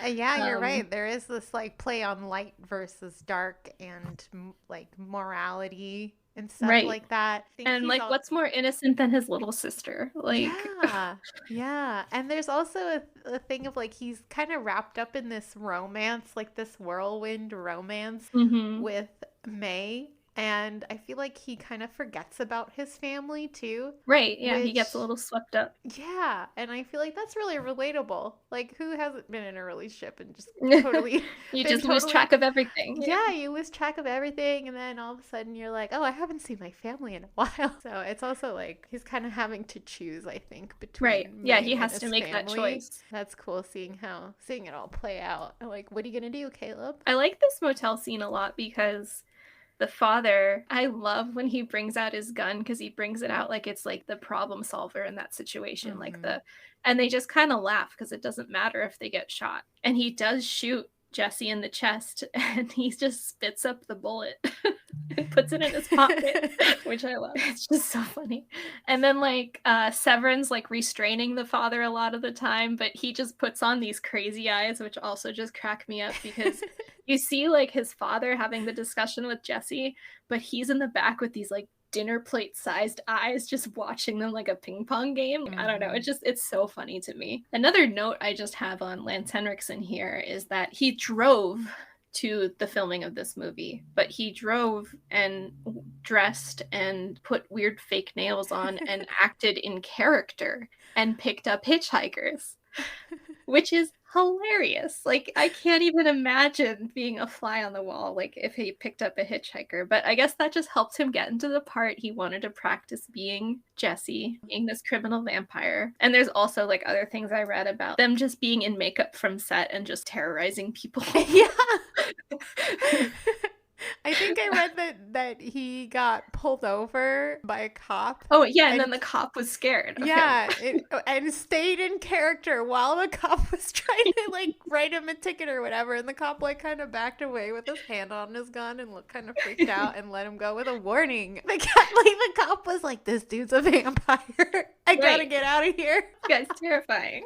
You're right. There is this like play on light versus dark and like morality and stuff like that. And like what's more innocent than his little sister? Like and there's also a thing of like he's kind of wrapped up in this romance, like this whirlwind romance with May. And I feel like he kind of forgets about his family too. Right, yeah, he gets a little swept up. Yeah, and I feel like that's really relatable. Like, who hasn't been in a relationship and just totally... you just lose track of everything. Yeah, you lose track of everything, and then all of a sudden you're like, oh, I haven't seen my family in a while. So it's also like, he's kind of having to choose, I think, between he has to make that choice. That's cool, seeing it all play out. Like, what are you gonna do, Caleb? I like this motel scene a lot because... the father, I love when he brings out his gun because he brings it out like it's like the problem solver in that situation. And they just kind of laugh because it doesn't matter if they get shot. And he does shoot Jesse in the chest and he just spits up the bullet and puts it in his pocket, which I love. It's just so funny. And then like Severin's like restraining the father a lot of the time, but he just puts on these crazy eyes, which also just crack me up because you see like his father having the discussion with Jesse, but he's in the back with these like dinner plate sized eyes just watching them like a ping pong game. I don't know, it's so funny to me. Another note I just have on Lance Henriksen here is that he drove to the filming of this movie, but he drove and dressed and put weird fake nails on and acted in character and picked up hitchhikers, which is hilarious. Like, I can't even imagine being a fly on the wall, like, if he picked up a hitchhiker. But I guess that just helped him get into the part. He wanted to practice being Jesse, being this criminal vampire. And there's also, like, other things I read about them just being in makeup from set and just terrorizing people. Yeah. I think I read that he got pulled over by a cop. Oh, yeah, and then the cop was scared of him. And stayed in character while the cop was trying to, like, write him a ticket or whatever. And the cop, like, kind of backed away with his hand on his gun and looked kind of freaked out and let him go with a warning. The cop was like, this dude's a vampire. I gotta get out of here. That's terrifying.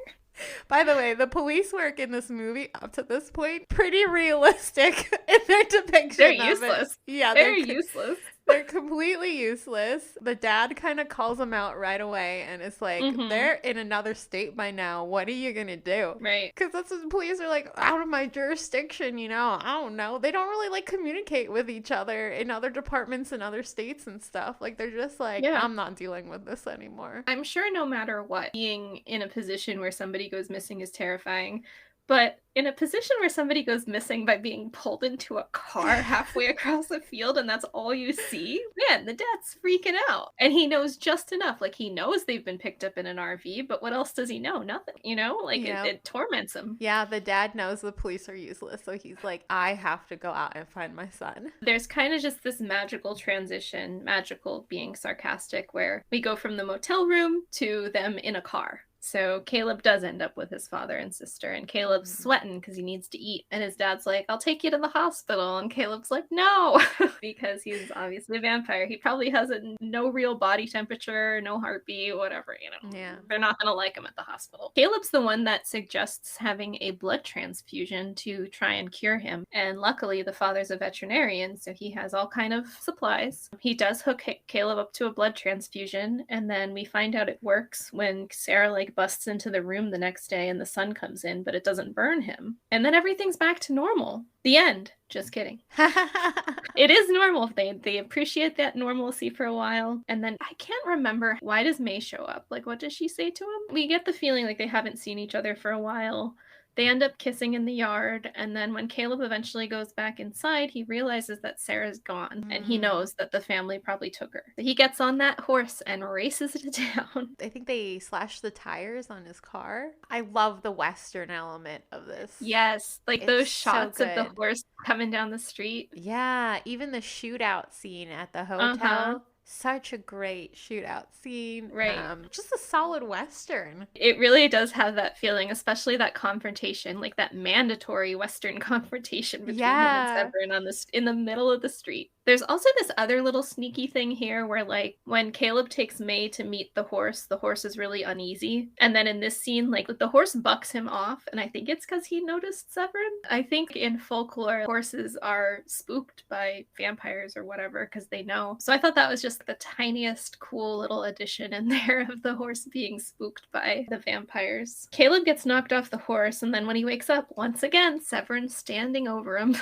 By the way, the police work in this movie up to this point, pretty realistic in their depiction They're of useless. It. Yeah, they're useless. They're completely useless. The dad kind of calls them out right away and it's like, they're in another state by now. What are you going to do? Right. Because that's what the police are like, out of my jurisdiction, you know? I don't know. They don't really, like, communicate with each other in other departments in other states and stuff. Like, they're just like, I'm not dealing with this anymore. I'm sure no matter what, being in a position where somebody goes missing is terrifying. But in a position where somebody goes missing by being pulled into a car halfway across a field and that's all you see, man, the dad's freaking out. And he knows just enough. Like, he knows they've been picked up in an RV, but what else does he know? Nothing, you know? Like, it torments him. Yeah, the dad knows the police are useless, so he's like, I have to go out and find my son. There's kind of just this magical transition, magical being sarcastic, where we go from the motel room to them in a car. So Caleb does end up with his father and sister, and Caleb's sweating because he needs to eat. And his dad's like, I'll take you to the hospital. And Caleb's like, no, because he's obviously a vampire. He probably has no real body temperature, no heartbeat, whatever, you know. Yeah. They're not going to like him at the hospital. Caleb's the one that suggests having a blood transfusion to try and cure him. And luckily, the father's a veterinarian, so he has all kind of supplies. He does hook Caleb up to a blood transfusion, and then we find out it works when Sarah, like, busts into the room the next day and the sun comes in, but it doesn't burn him. And then everything's back to normal. The end. Just kidding. It is normal. They appreciate that normalcy for a while. And then I can't remember, why does May show up? Like, what does she say to him? We get the feeling like they haven't seen each other for a while. They end up kissing in the yard, and then when Caleb eventually goes back inside, he realizes that Sarah's gone, and he knows that the family probably took her. So he gets on that horse and races to town. I think they slashed the tires on his car. I love the Western element of this. Yes, like It's those so shots of the good. horse coming down the street. Yeah, even the shootout scene at the hotel. Such a great shootout scene. Right. Just a solid Western. It really does have that feeling, especially that confrontation, like that mandatory Western confrontation between him and Severin in the middle of the street. There's also this other little sneaky thing here where, like, when Caleb takes May to meet the horse is really uneasy. And then in this scene, like, the horse bucks him off, and I think it's because he noticed Severin. I think in folklore, horses are spooked by vampires or whatever because they know. So I thought that was just the tiniest cool little addition in there of the horse being spooked by the vampires. Caleb gets knocked off the horse, and then when he wakes up, once again, Severin's standing over him.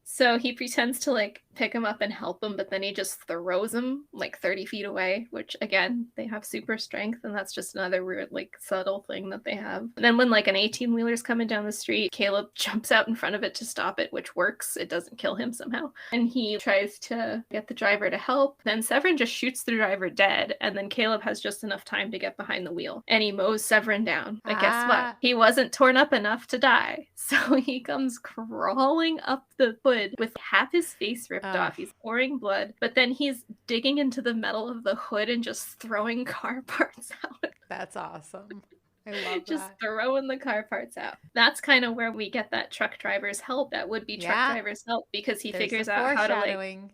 So he pretends to, like, pick him up and help him, but then he just throws him, like, 30 feet away, which, again, they have super strength, and that's just another weird, like, subtle thing that they have. And then when, like, an 18-wheeler's coming down the street, Caleb jumps out in front of it to stop it, which works. It doesn't kill him somehow. And he tries to get the driver to help. Then Severin just shoots the driver dead, and then Caleb has just enough time to get behind the wheel. And he mows Severin down. But guess what? He wasn't torn up enough to die. So he comes crawling up the hood with half his face ripped off. He's pouring blood, but then he's digging into the metal of the hood and just throwing car parts out. That's awesome. I love just that. throwing the car parts out. That's kind of where we get that truck driver's help, that would-be truck driver's help, because he figures out how to, like,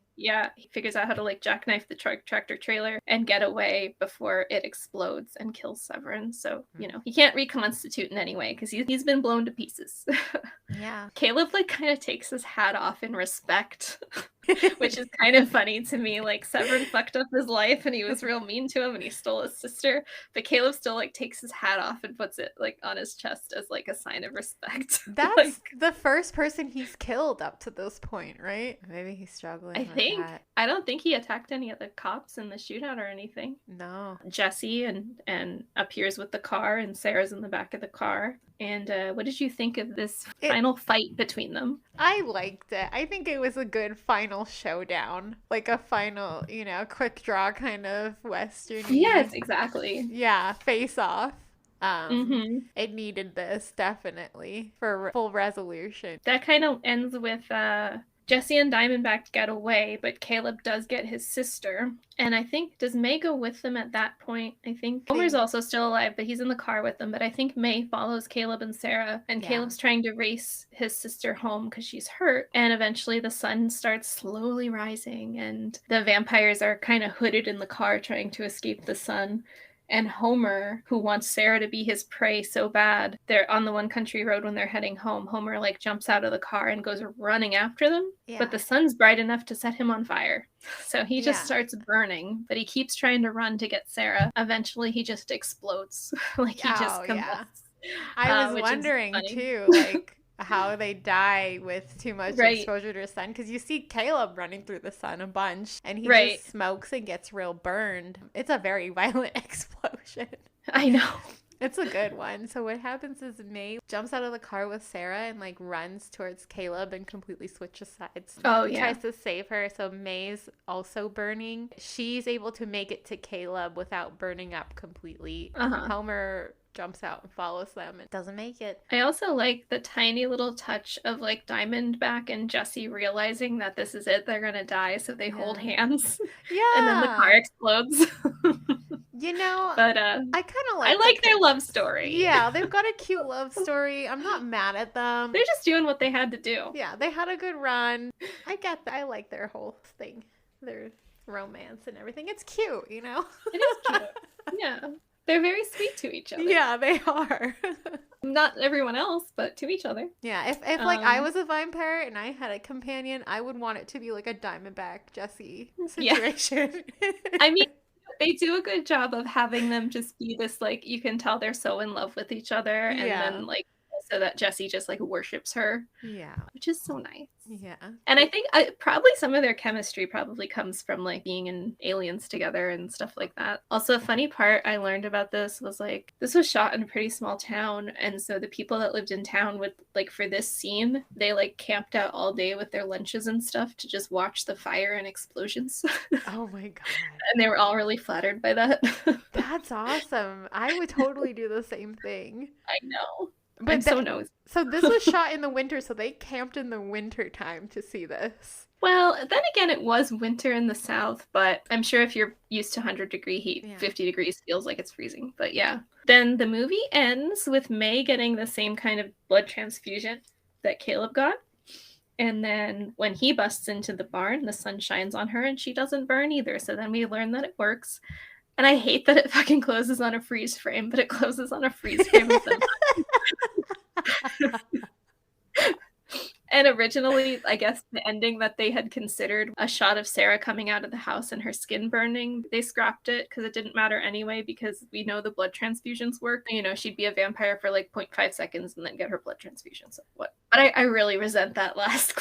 he figures out how to, like, jackknife the tractor trailer and get away before it explodes and kills Severin. So, you know, he can't reconstitute in any way because he's been blown to pieces. Yeah. Caleb, like, kind of takes his hat off in respect, which is kind of funny to me. Like, Severin fucked up his life and he was real mean to him and he stole his sister, but Caleb still, like, takes his hat off and puts it, like, on his chest as, like, a sign of respect. That's like, the first person he's killed up to this point, right? Maybe he's struggling with that. I don't think he attacked any of the cops in the shootout or anything. No. Jesse and appears with the car, and Sarah's in the back of the car. And what did you think of this final fight between them? I liked it. I think it was a good final showdown. Like a final, you know, quick draw kind of Western. Yes, exactly. Yeah, face off. It needed this, definitely, for full resolution. That kind of ends with Jesse and Diamondback get away, but Caleb does get his sister. And I think, does May go with them at that point? I think Homer's also still alive, but he's in the car with them. But I think May follows Caleb and Sarah, and Caleb's trying to race his sister home because she's hurt. And eventually the sun starts slowly rising, and the vampires are kind of hooded in the car trying to escape the sun. And Homer, who wants Sarah to be his prey so bad, they're on the one country road when they're heading home. Homer like jumps out of the car and goes running after them. Yeah. But the sun's bright enough to set him on fire. So he just starts burning, but he keeps trying to run to get Sarah. Eventually he just explodes. Like he just combusts. I was wondering too, like how they die with too much exposure to the sun, because you see Caleb running through the sun a bunch and he just smokes and gets real burned. It's a very violent explosion. I know. It's a good one. So what happens is May jumps out of the car with Sarah and like runs towards Caleb and completely switches sides. He tries to save her. So May's also burning. She's able to make it to Caleb without burning up completely. Homer jumps out and follows them and doesn't make it. I also like the tiny little touch of like Diamondback and Jesse realizing that this is it, they're gonna die, so they hold hands. And then the car explodes. You know, but I kind of like. I like their love story. Yeah, they've got a cute love story. I'm not mad at them. They're just doing what they had to do. Yeah, they had a good run. I get that. I like their whole thing, their romance and everything. It's cute, you know. It is cute. Yeah. They're very sweet to each other. Yeah, they are. Not everyone else, but to each other. Yeah, if like I was a vampire and I had a companion, I would want it to be like a Diamondback Jesse situation. I mean, they do a good job of having them just be this, like, you can tell they're so in love with each other, and then like so that Jesse just like worships her. Yeah. Which is so nice. Yeah. And I think probably some of their chemistry probably comes from like being in Aliens together and stuff like that. Also, a funny part I learned about this was like, this was shot in a pretty small town. And so the people that lived in town would like, for this scene, they like camped out all day with their lunches and stuff to just watch the fire and explosions. Oh my God. And they were all really flattered by that. That's awesome. I would totally do the same thing. I know. But I'm so nosy. So this was shot in the winter, so they camped in the winter time to see this. Well, then again, it was winter in the South, but I'm sure if you're used to 100-degree heat, 50 degrees feels like it's freezing. But yeah. Then the movie ends with May getting the same kind of blood transfusion that Caleb got. And then when he busts into the barn, the sun shines on her and she doesn't burn either. So then we learn that it works. And I hate that it fucking closes on a freeze frame, but it closes on a freeze frame of them. And originally, I guess the ending that they had considered a shot of Sarah coming out of the house and her skin burning, they scrapped it because it didn't matter anyway, because we know the blood transfusions work. You know, she'd be a vampire for like 0.5 seconds and then get her blood transfusion. So what? But I really resent that last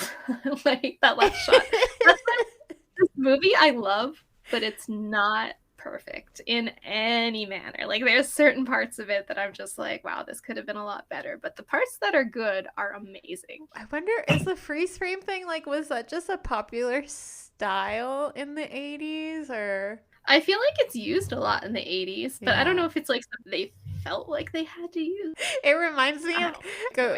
like that last shot. This movie I love, but it's not perfect in any manner. Like there's certain parts of it that I'm just like, wow, this could have been a lot better, but the parts that are good are amazing. I wonder, is the freeze frame thing, like, was that just a popular style in the 80s, or? I feel like it's used a lot in the 80s, but I don't know if it's like something they felt like they had to use. It reminds me of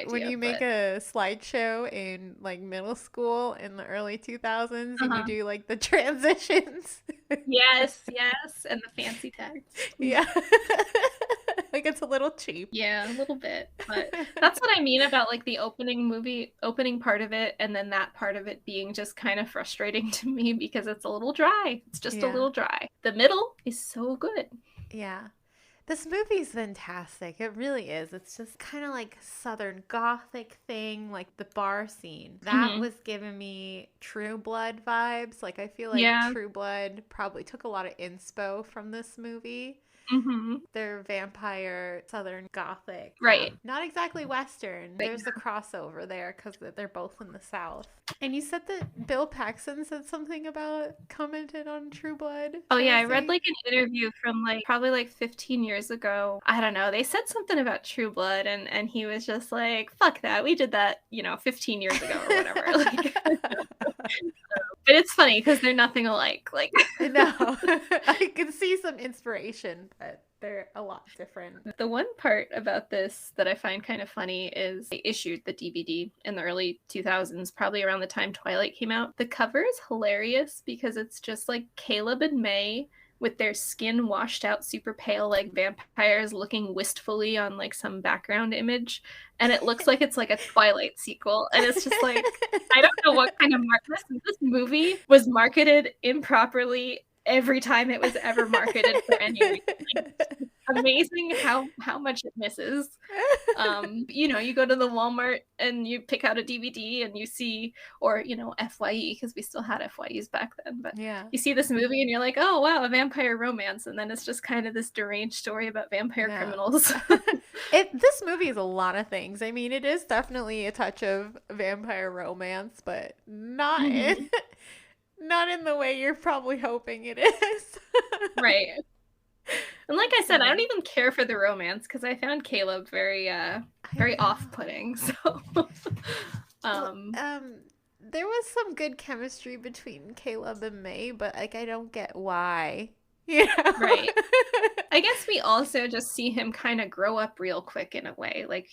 when you make a slideshow in like middle school in the early 2000s and you do like the transitions. Yes, and the fancy text. Yeah. Like it's a little cheap. Yeah, a little bit. But that's what I mean about like the opening part of it, and then that part of it being just kind of frustrating to me because it's a little dry. It's just a little dry. The middle is so good. Yeah. This movie's fantastic. It really is. It's just kind of like Southern Gothic thing, like the bar scene. That was giving me True Blood vibes. Like I feel like True Blood probably took a lot of inspo from this movie. They're vampire Southern Gothic, right? Not exactly Western. There's a crossover there because they're both in the South. And you said that Bill Paxton said something about, commented on True Blood. Oh yeah, I read like an interview from like probably like 15 years ago. I don't know. They said something about True Blood, and he was just like, "Fuck that. We did that, 15 years ago or whatever." Like, but it's funny because they're nothing alike. Like, no, I can see some inspiration, but they're a lot different. The one part about this that I find kind of funny is they issued the DVD in the early 2000s, probably around the time Twilight came out. The cover is hilarious because it's just like Caleb and May with their skin washed out super pale like vampires looking wistfully on like some background image, and it looks like it's like a Twilight sequel, and it's just like I don't know what kind of this movie was marketed improperly every time it was ever marketed for any reason. Like, amazing how much it misses. You know, you go to the Walmart and you pick out a DVD and you see, or you know, FYE, because we still had FYEs back then, but Yeah. you see this movie and you're like, oh wow, a vampire romance, and then it's just kind of this deranged story about vampire criminals. This movie is a lot of things. I mean, it is definitely a touch of vampire romance, but not in the way you're probably hoping it is. Right. And like I said, I don't even care for the romance because I found Caleb very off-putting. So there was some good chemistry between Caleb and May, but like I don't get why. You know? Right. I guess we also just see him kind of grow up real quick in a way. Like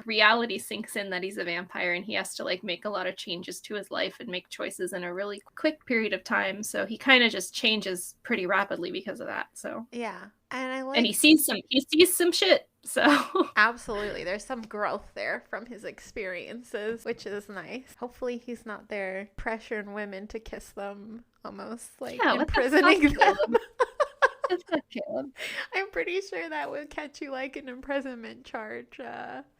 reality sinks in that he's a vampire and he has to like make a lot of changes to his life and make choices in a really quick period of time. So he kind of just changes pretty rapidly because of that. So yeah. And and he sees some shit. So absolutely, there's some growth there from his experiences, which is nice. Hopefully he's not there pressuring women to kiss them, almost like imprisoning them. Caleb. I'm pretty sure that would catch you like an imprisonment charge,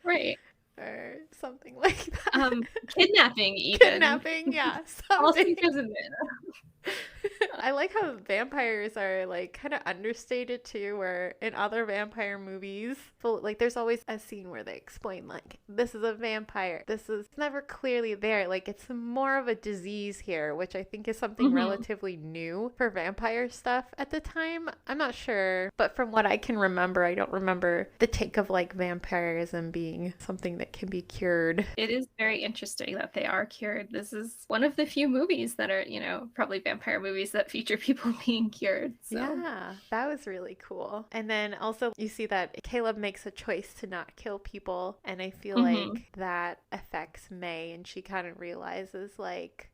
right, or something like that. Kidnapping, even kidnapping, yeah. Also imprisonment. I like how vampires are like kind of understated too, where in other vampire movies, like there's always a scene where they explain like this is a vampire. This is never clearly there. Like it's more of a disease here, which I think is something relatively new for vampire stuff at the time. I'm not sure, but from what I can remember, I don't remember the take of like vampirism being something that can be cured. It is very interesting that they are cured. This is one of the few movies that are, you know, probably vampire movies that feature people being cured. So. Yeah, that was really cool. And then also you see that Caleb makes a choice to not kill people, and I feel like that affects May, and she kind of realizes like,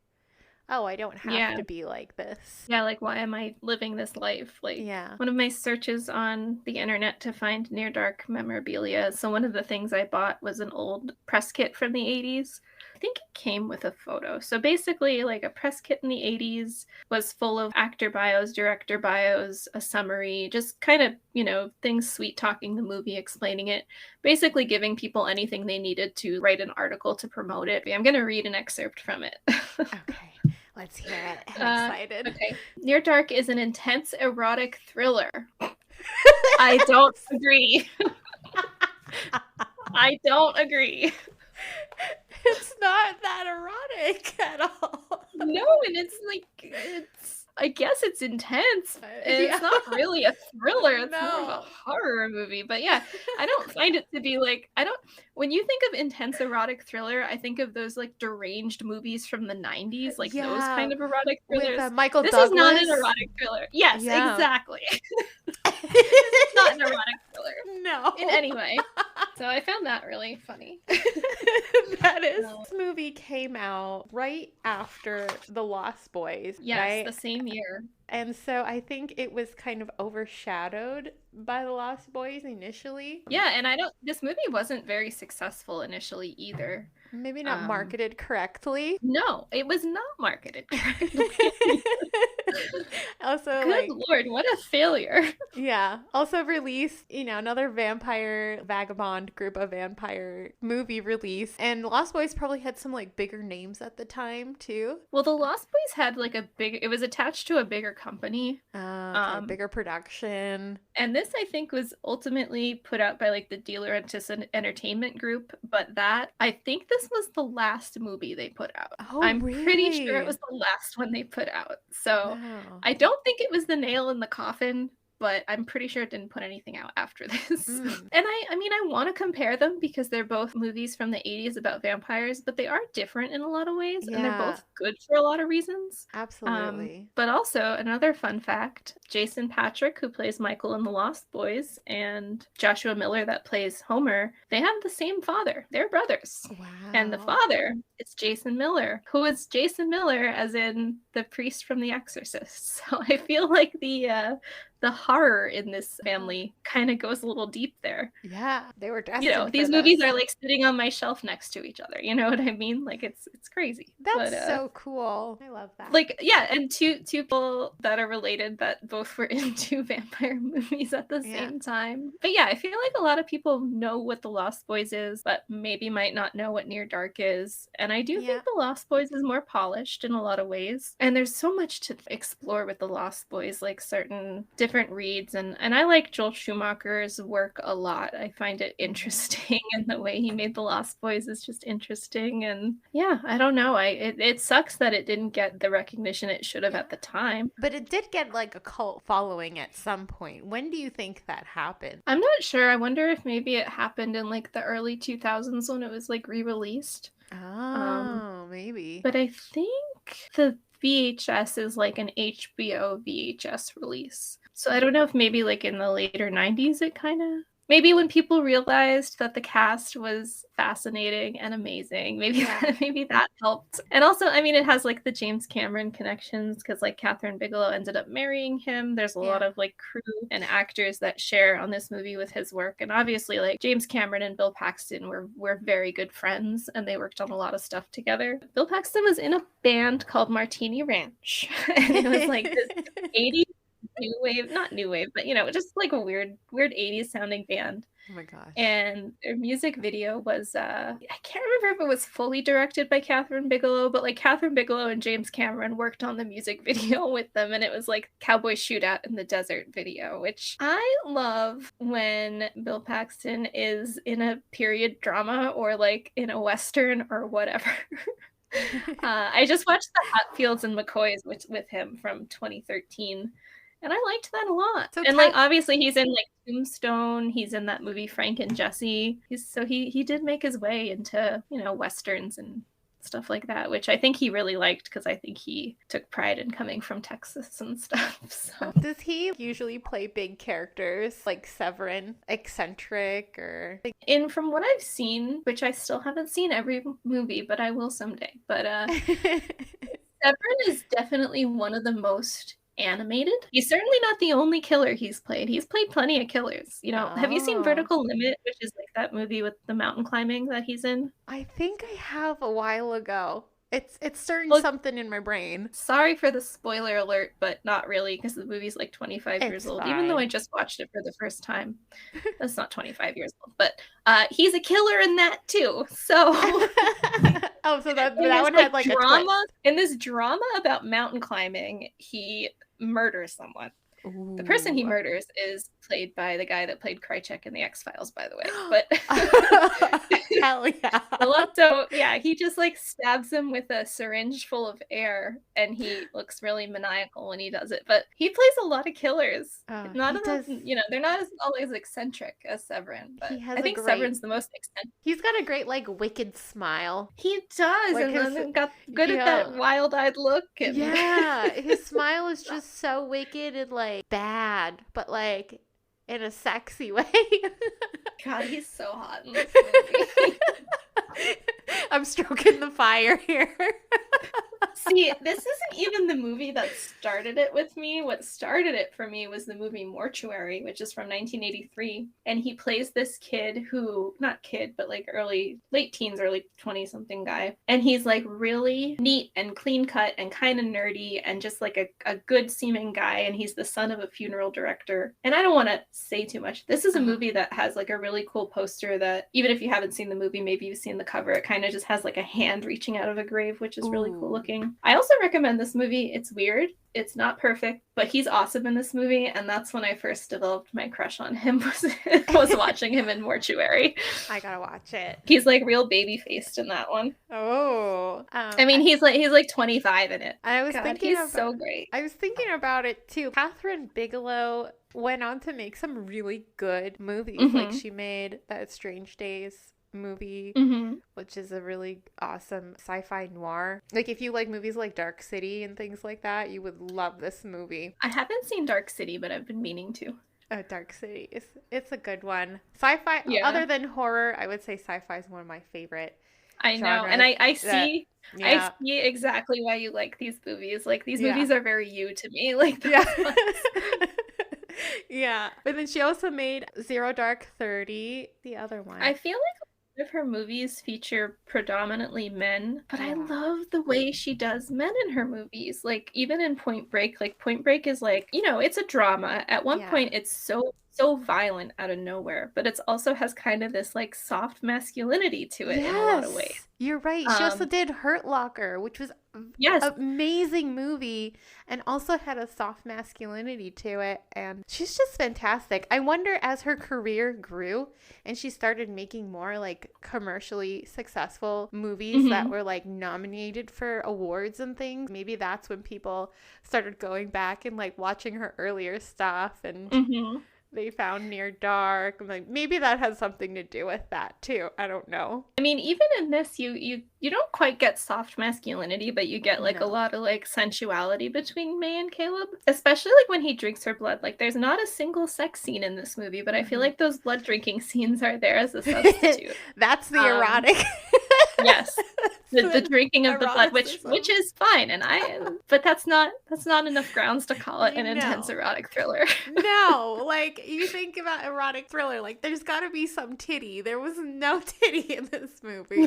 oh, I don't have to be like this. Yeah, like why am I living this life? Like one of my searches on the internet to find Near Dark memorabilia. So one of the things I bought was an old press kit from the 80s. I think it came with a photo. So basically like a press kit in the 80s was full of actor bios, director bios, a summary, just kind of, you know, things sweet talking the movie, explaining it, basically giving people anything they needed to write an article to promote it. I'm going to read an excerpt from it. Okay. Let's hear it. I'm excited. Okay. Near Dark is an intense erotic thriller. I don't agree. I don't agree. It's not that erotic at all. No, and it's like, I guess it's intense. It's not really a thriller. It's more of a horror movie. But yeah, I don't find it to be like, when you think of intense erotic thriller, I think of those like deranged movies from the 90s, like those kind of erotic thrillers. With Michael this Douglas. Is not an erotic thriller. Yes, exactly. This is not an erotic thriller. No. In any way. So I found that really funny. That is. This movie came out right after The Lost Boys. Yes, right? The same year. And so I think it was kind of overshadowed by The Lost Boys initially. Yeah, and this movie wasn't very successful initially either. Maybe not marketed correctly. No, it was not marketed correctly. Also, good Lord, what a failure. Yeah. Also released, another vampire vagabond group of vampire movie release. And Lost Boys probably had some bigger names at the time too. Well, the Lost Boys had it was attached to a bigger company. Bigger production. And this I think was ultimately put out by the De Laurentiis Entertainment Group, but I think this was the last movie they put out. Oh, I'm really? pretty sure it was the last one they put out. So I don't think it was the nail in the coffin, but I'm pretty sure it didn't put anything out after this. And I want to compare them because they're both movies from the 80s about vampires, but they are different in a lot of ways, and they're both good for a lot of reasons. Absolutely. But also, another fun fact, Jason Patrick, who plays Michael in The Lost Boys, and Joshua Miller, that plays Homer, they have the same father. They're brothers. Wow. And the father is Jason Miller, who is Jason Miller as in the priest from The Exorcist. So I feel like the horror in this family kind of goes a little deep there. Yeah, they were destined You know, for these this. movies are like sitting on my shelf next to each other. You know what I mean? Like it's crazy. That's so cool. I love that. Like, yeah, and two people that are related that both were into vampire movies at the same time. But yeah, I feel like a lot of people know what The Lost Boys is, but maybe might not know what Near Dark is. And I do think The Lost Boys is more polished in a lot of ways. And there's so much to explore with The Lost Boys, like certain different reads. And I like Joel Schumacher's work a lot. I find it interesting, and the way he made The Lost Boys is just interesting. And yeah, I don't know. It sucks that it didn't get the recognition it should have at the time. But it did get like a cult following at some point. When do you think that happened? I'm not sure. I wonder if maybe it happened in like the early 2000s when it was like re-released. Oh, maybe. But I think the VHS is like an HBO VHS release. So I don't know if maybe like in the later 90s it kind of... Maybe when people realized that the cast was fascinating and amazing, maybe that helped. And also, I mean, it has like the James Cameron connections because like Kathryn Bigelow ended up marrying him. There's a lot of like crew and actors that share on this movie with his work. And obviously like James Cameron and Bill Paxton were very good friends, and they worked on a lot of stuff together. Bill Paxton was in a band called Martini Ranch. And it was like this 80s new wave, not new wave, but you know, just like a weird 80s sounding band. Oh my gosh. And their music video was I can't remember if it was fully directed by Kathryn Bigelow, but like Kathryn Bigelow and James Cameron worked on the music video with them, and it was like Cowboy Shootout in the Desert video, which I love when Bill Paxton is in a period drama or like in a Western or whatever. I just watched the Hatfields and McCoys with him from 2013. And I liked that a lot. So and like obviously he's in like Tombstone, he's in that movie Frank and Jesse. He did make his way into, you know, Westerns and stuff like that, which I think he really liked because I think he took pride in coming from Texas and stuff. So does he usually play big characters like Severin, eccentric or like... From what I've seen, which I still haven't seen every movie, but I will someday. But Severin is definitely one of the most animated. He's certainly not the only killer he's played. He's played plenty of killers. You know, have you seen Vertical Limit, which is like that movie with the mountain climbing that he's in? I think I have a while ago. It's stirring something in my brain. Sorry for the spoiler alert, but not really, because the movie's like 25 years old, even though I just watched it for the first time. That's not 25 years old, but he's a killer in that too. So so that one had like drama. A twist. In this drama about mountain climbing, he murders someone. Ooh. The person he murders is played by the guy that played Krychek in the X-Files, by the way. But hell yeah. So yeah, he just like stabs him with a syringe full of air, and he looks really maniacal when he does it. But he plays a lot of killers. You know, they're not always eccentric as Severin. But I think Severin's the most eccentric. He's got a great like wicked smile. He does, like and then got good at that wild-eyed look. And... Yeah, his smile is just so wicked and like bad, but like in a sexy way. God, he's so hot in this movie. I'm stroking the fire here. See, this isn't even the movie that started it with me. What started it for me was the movie Mortuary, which is from 1983. And he plays this kid who, not kid, but like late teens, early 20-something guy. And he's like really neat and clean cut and kind of nerdy and just like a good seeming guy. And he's the son of a funeral director. And I don't want to say too much. This is a movie that has like a really cool poster that even if you haven't seen the movie, maybe you've seen the cover. It kind of just has like a hand reaching out of a grave, which is really cool looking. I also recommend this movie. It's weird. It's not perfect, but he's awesome in this movie, and that's when I first developed my crush on him was watching him in Mortuary. I gotta watch it. He's like real baby-faced in that one. Oh. I mean, he's like 25 in it. He's so great. I was thinking about it too. Kathryn Bigelow went on to make some really good movies. Mm-hmm. Like she made that Strange Days movie, Mm-hmm. which is a really awesome sci-fi noir. Like, if you like movies like Dark City and things like that, you would love this movie. I haven't seen Dark City, but I've been meaning to. Oh, Dark City. It's a good one. Sci-fi, Yeah. other than horror, I would say sci-fi is one of my favorite I know, genres and I see that- yeah. I see exactly why you like these movies. Like, these Yeah. movies are very you to me. Like, those Yeah. ones. Yeah. But then she also made Zero Dark 30, the other one. I feel like a lot of her movies feature predominantly men, but I Yeah. love the way she does men in her movies. Like, even in Point Break, like, Point Break is like, you know, it's a drama. At one Yeah. point, it's so violent out of nowhere, but it's also has kind of this like soft masculinity to it in a lot of ways. Yes, you're right. She also did Hurt Locker, which was Yes. an amazing movie and also had a soft masculinity to it. And she's just fantastic. I wonder, as her career grew and she started making more like commercially successful movies that were like nominated for awards and things, maybe that's when people started going back and like watching her earlier stuff and they found Near Dark. I'm like, maybe that has something to do with that too. I don't know. I mean, even in this, you don't quite get soft masculinity, but you get like a No. lot of like sensuality between May and Caleb, especially like when he drinks her blood. Like, there's not a single sex scene in this movie, but I feel like those blood drinking scenes are there as a substitute. That's the erotic. Yes, the drinking of the blood, eroticism. which is fine, but that's not enough grounds to call it an No. intense erotic thriller. No, like, you think about erotic thriller, like, there's got to be some titty. There was no titty in this movie.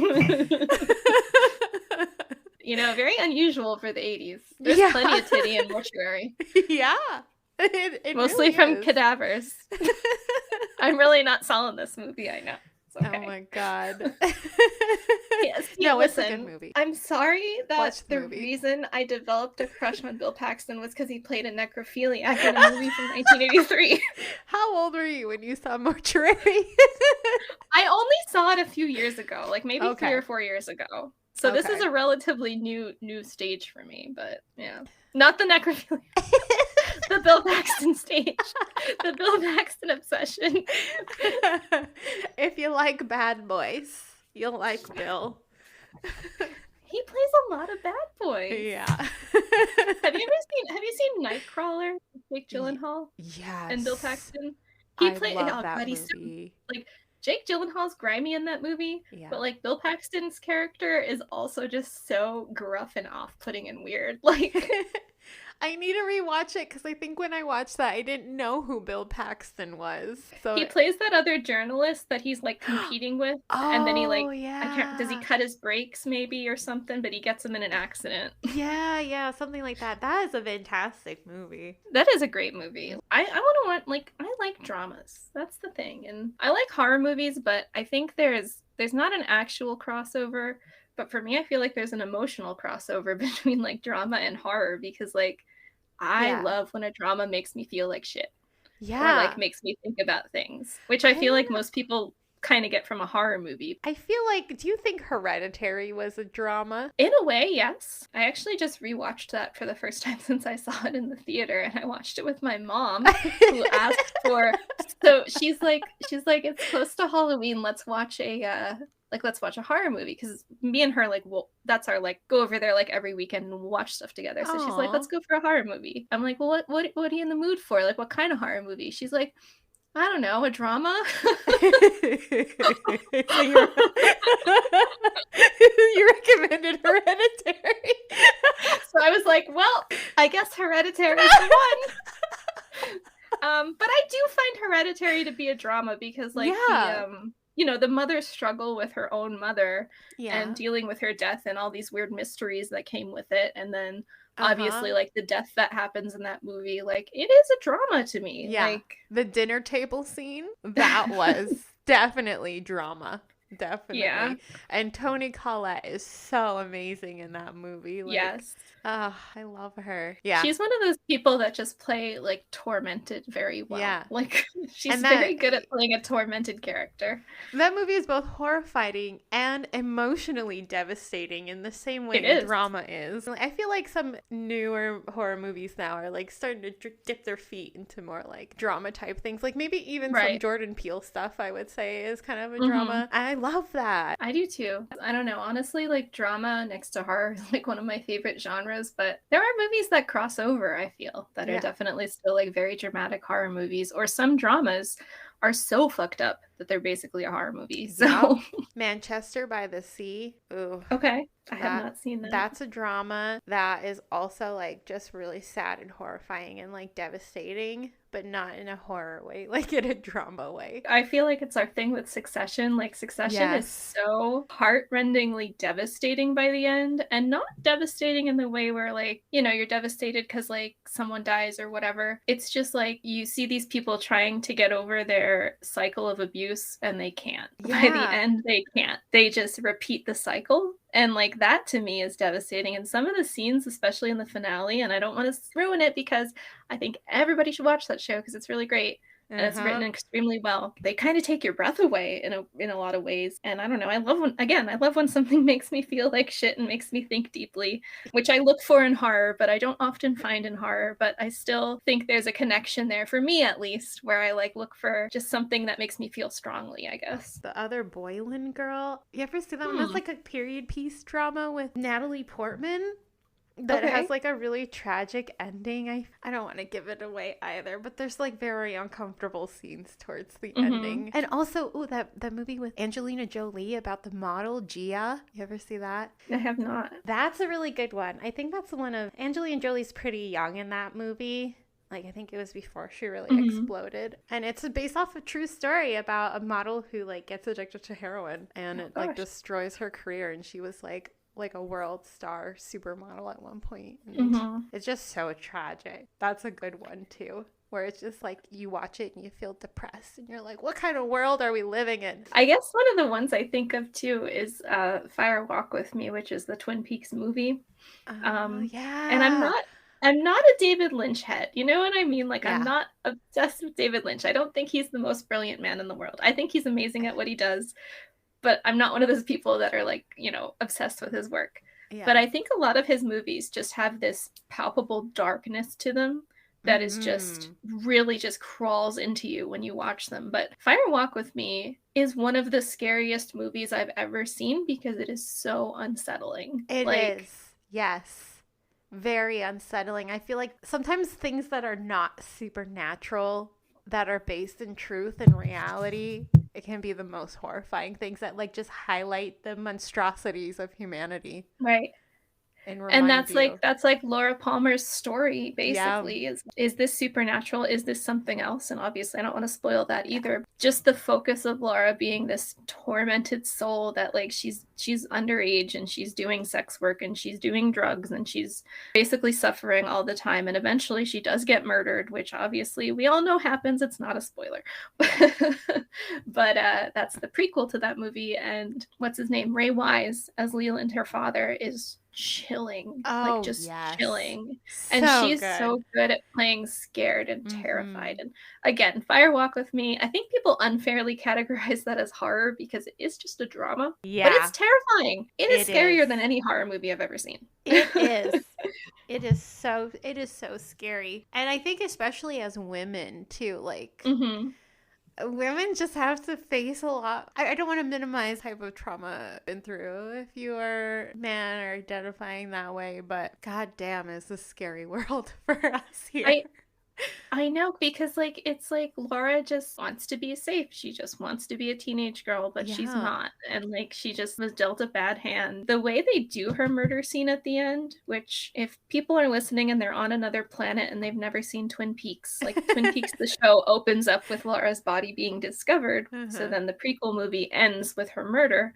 You know, very unusual for the 80s. There's Yeah. plenty of titty in Mortuary. Yeah. It Mostly really from is. cadavers. I'm really not selling this movie, I know. It's okay. Oh my god. Yes, No, listen, it's a good movie. I'm sorry that Watch the the movie. reason I developed a crush on Bill Paxton was because he played a necrophiliac in a movie from 1983. How old were you when you saw Mortuary? I only saw it a few years ago, like maybe Okay. 3 or 4 years ago. So this is Okay. a relatively new stage for me, but yeah. Not the necrophiliac. The Bill Paxton stage. The Bill Paxton obsession. If you like bad boys, you'll like Bill. He plays a lot of bad boys. Yeah. Have you seen Nightcrawler with Jake Gyllenhaal Yes. and Bill Paxton? I played love that God, he's so- movie. Jake Gyllenhaal's grimy in that movie, Yeah. but like Bill Paxton's character is also just so gruff and off-putting and weird. Like, I need to rewatch it because I think when I watched that, I didn't know who Bill Paxton was. So he plays that other journalist that he's like competing with, and then he like yeah. does he cut his brakes maybe or something? But he gets him in an accident. Yeah, something like that. That is a fantastic movie. That is a great movie. I like dramas. That's the thing, and I like horror movies, but I think there's not an actual crossover. But for me, I feel like there's an emotional crossover between like drama and horror because like I Yeah. love when a drama makes me feel like shit. Yeah. Or like makes me think about things, which I feel like most people kind of get from a horror movie. I feel like, do you think Hereditary was a drama? In a way, yes. I actually just rewatched that for the first time since I saw it in the theater, and I watched it with my mom, who asked for. So she's like, it's close to Halloween. Let's watch a horror movie, because me and her like, well, that's our like go over there like every weekend and we'll watch stuff together. So she's like, Aw. let's go for a horror movie. I'm like, well, what are you in the mood for? Like, what kind of horror movie? She's like, I don't know, a drama. So you recommended Hereditary. So I was like, well, I guess Hereditary is the one. But I do find Hereditary to be a drama because, like, Yeah. the mother's struggle with her own mother Yeah. and dealing with her death and all these weird mysteries that came with it, and then Uh-huh. obviously, like, the death that happens in that movie, like, it is a drama to me. Yeah. Like, The dinner table scene, that was definitely drama. Definitely. Yeah. And Toni Collette is so amazing in that movie. Like, yes. Oh, I love her. Yeah. She's one of those people that just play, like, tormented very well. Yeah. Like, she's And that- very good at playing a tormented character. That movie is both horrifying and emotionally devastating in the same way It is. drama is. I feel like some newer horror movies now are like starting to dip their feet into more like drama type things. Like maybe even some Right. Jordan Peele stuff, I would say, is kind of a Mhm. drama. I love that. I do too. I don't know. Honestly, like drama next to horror is like one of my favorite genres, but there are movies that cross over, I feel, that are definitely still like very dramatic horror movies, or some dramas are so fucked up that they're basically a horror movie. So Manchester by the Sea. Ooh. Okay. I have not seen that. That's a drama that is also like just really sad and horrifying and like devastating, but not in a horror way, like in a drama way. I feel like it's our thing with Succession. Like Succession is so heartrendingly devastating by the end, and not devastating in the way where like, you know, you're devastated because like someone dies or whatever. It's just like you see these people trying to get over their cycle of abuse and they can't. By the end, they can't. They just repeat the cycle. And like that to me is devastating. And some of the scenes, especially in the finale, and I don't want to ruin it because I think everybody should watch that show because it's really great. And it's written extremely well. They kind of take your breath away in a lot of ways. And I don't know, I love when something makes me feel like shit and makes me think deeply, which I look for in horror, but I don't often find in horror. But I still think there's a connection there, for me at least, where I like look for just something that makes me feel strongly, I guess. The Other Boylan Girl. You ever see that one? It's like a period piece drama with Natalie Portman. That has like a really tragic ending. I don't want to give it away either, but there's like very uncomfortable scenes towards the ending. And also, that movie with Angelina Jolie about the model Gia. You ever see that? I have not. That's a really good one. I think that's one of Angelina Jolie's pretty young in that movie. Like, I think it was before she really exploded. And it's based off a true story about a model who like gets addicted to heroin and it like destroys her career. And she was like a world star supermodel at one point. And it's just so tragic. That's a good one too, where it's just like you watch it and you feel depressed and you're like, what kind of world are we living in? I guess one of the ones I think of too is Fire Walk With Me, which is the Twin Peaks movie. And I'm not a David Lynch head. You know what I mean? Like, I'm not obsessed with David Lynch. I don't think he's the most brilliant man in the world. I think he's amazing at what he does. But I'm not one of those people that are like, you know, obsessed with his work. Yeah. But I think a lot of his movies just have this palpable darkness to them that is just really just crawls into you when you watch them. But Fire Walk With Me is one of the scariest movies I've ever seen because it is so unsettling. It is. Yes. Very unsettling. I feel like sometimes things that are not supernatural, that are based in truth and reality, it can be the most horrifying things that like just highlight the monstrosities of humanity. Right. And that's like Laura Palmer's story basically. Is this supernatural? Is this something else? And obviously I don't want to spoil that either. Just the focus of Laura being this tormented soul that like she's underage and she's doing sex work and she's doing drugs and she's basically suffering all the time, and eventually she does get murdered, which obviously we all know happens. It's not a spoiler. But that's the prequel to that movie, and what's his name? Ray Wise as Leland, her father, is chilling. Chilling. And she's so good at playing scared and terrified. And again, Fire Walk With Me, I think people unfairly categorize that as horror because it is just a drama. Yeah. But it's terrifying. It is scarier than any horror movie I've ever seen. It is. It is so scary. And I think especially as women too, like women just have to face a lot. I don't want to minimize type of trauma I've been through if you are a man or identifying that way, but goddamn, it's a scary world for us here. I know, because like it's like Laura just wants to be safe. She just wants to be a teenage girl, but she's not. And like she just was dealt a bad hand. The way they do her murder scene at the end, which if people are listening and they're on another planet and they've never seen Twin Peaks, like Twin Peaks the show opens up with Laura's body being discovered. So then the prequel movie ends with her murder,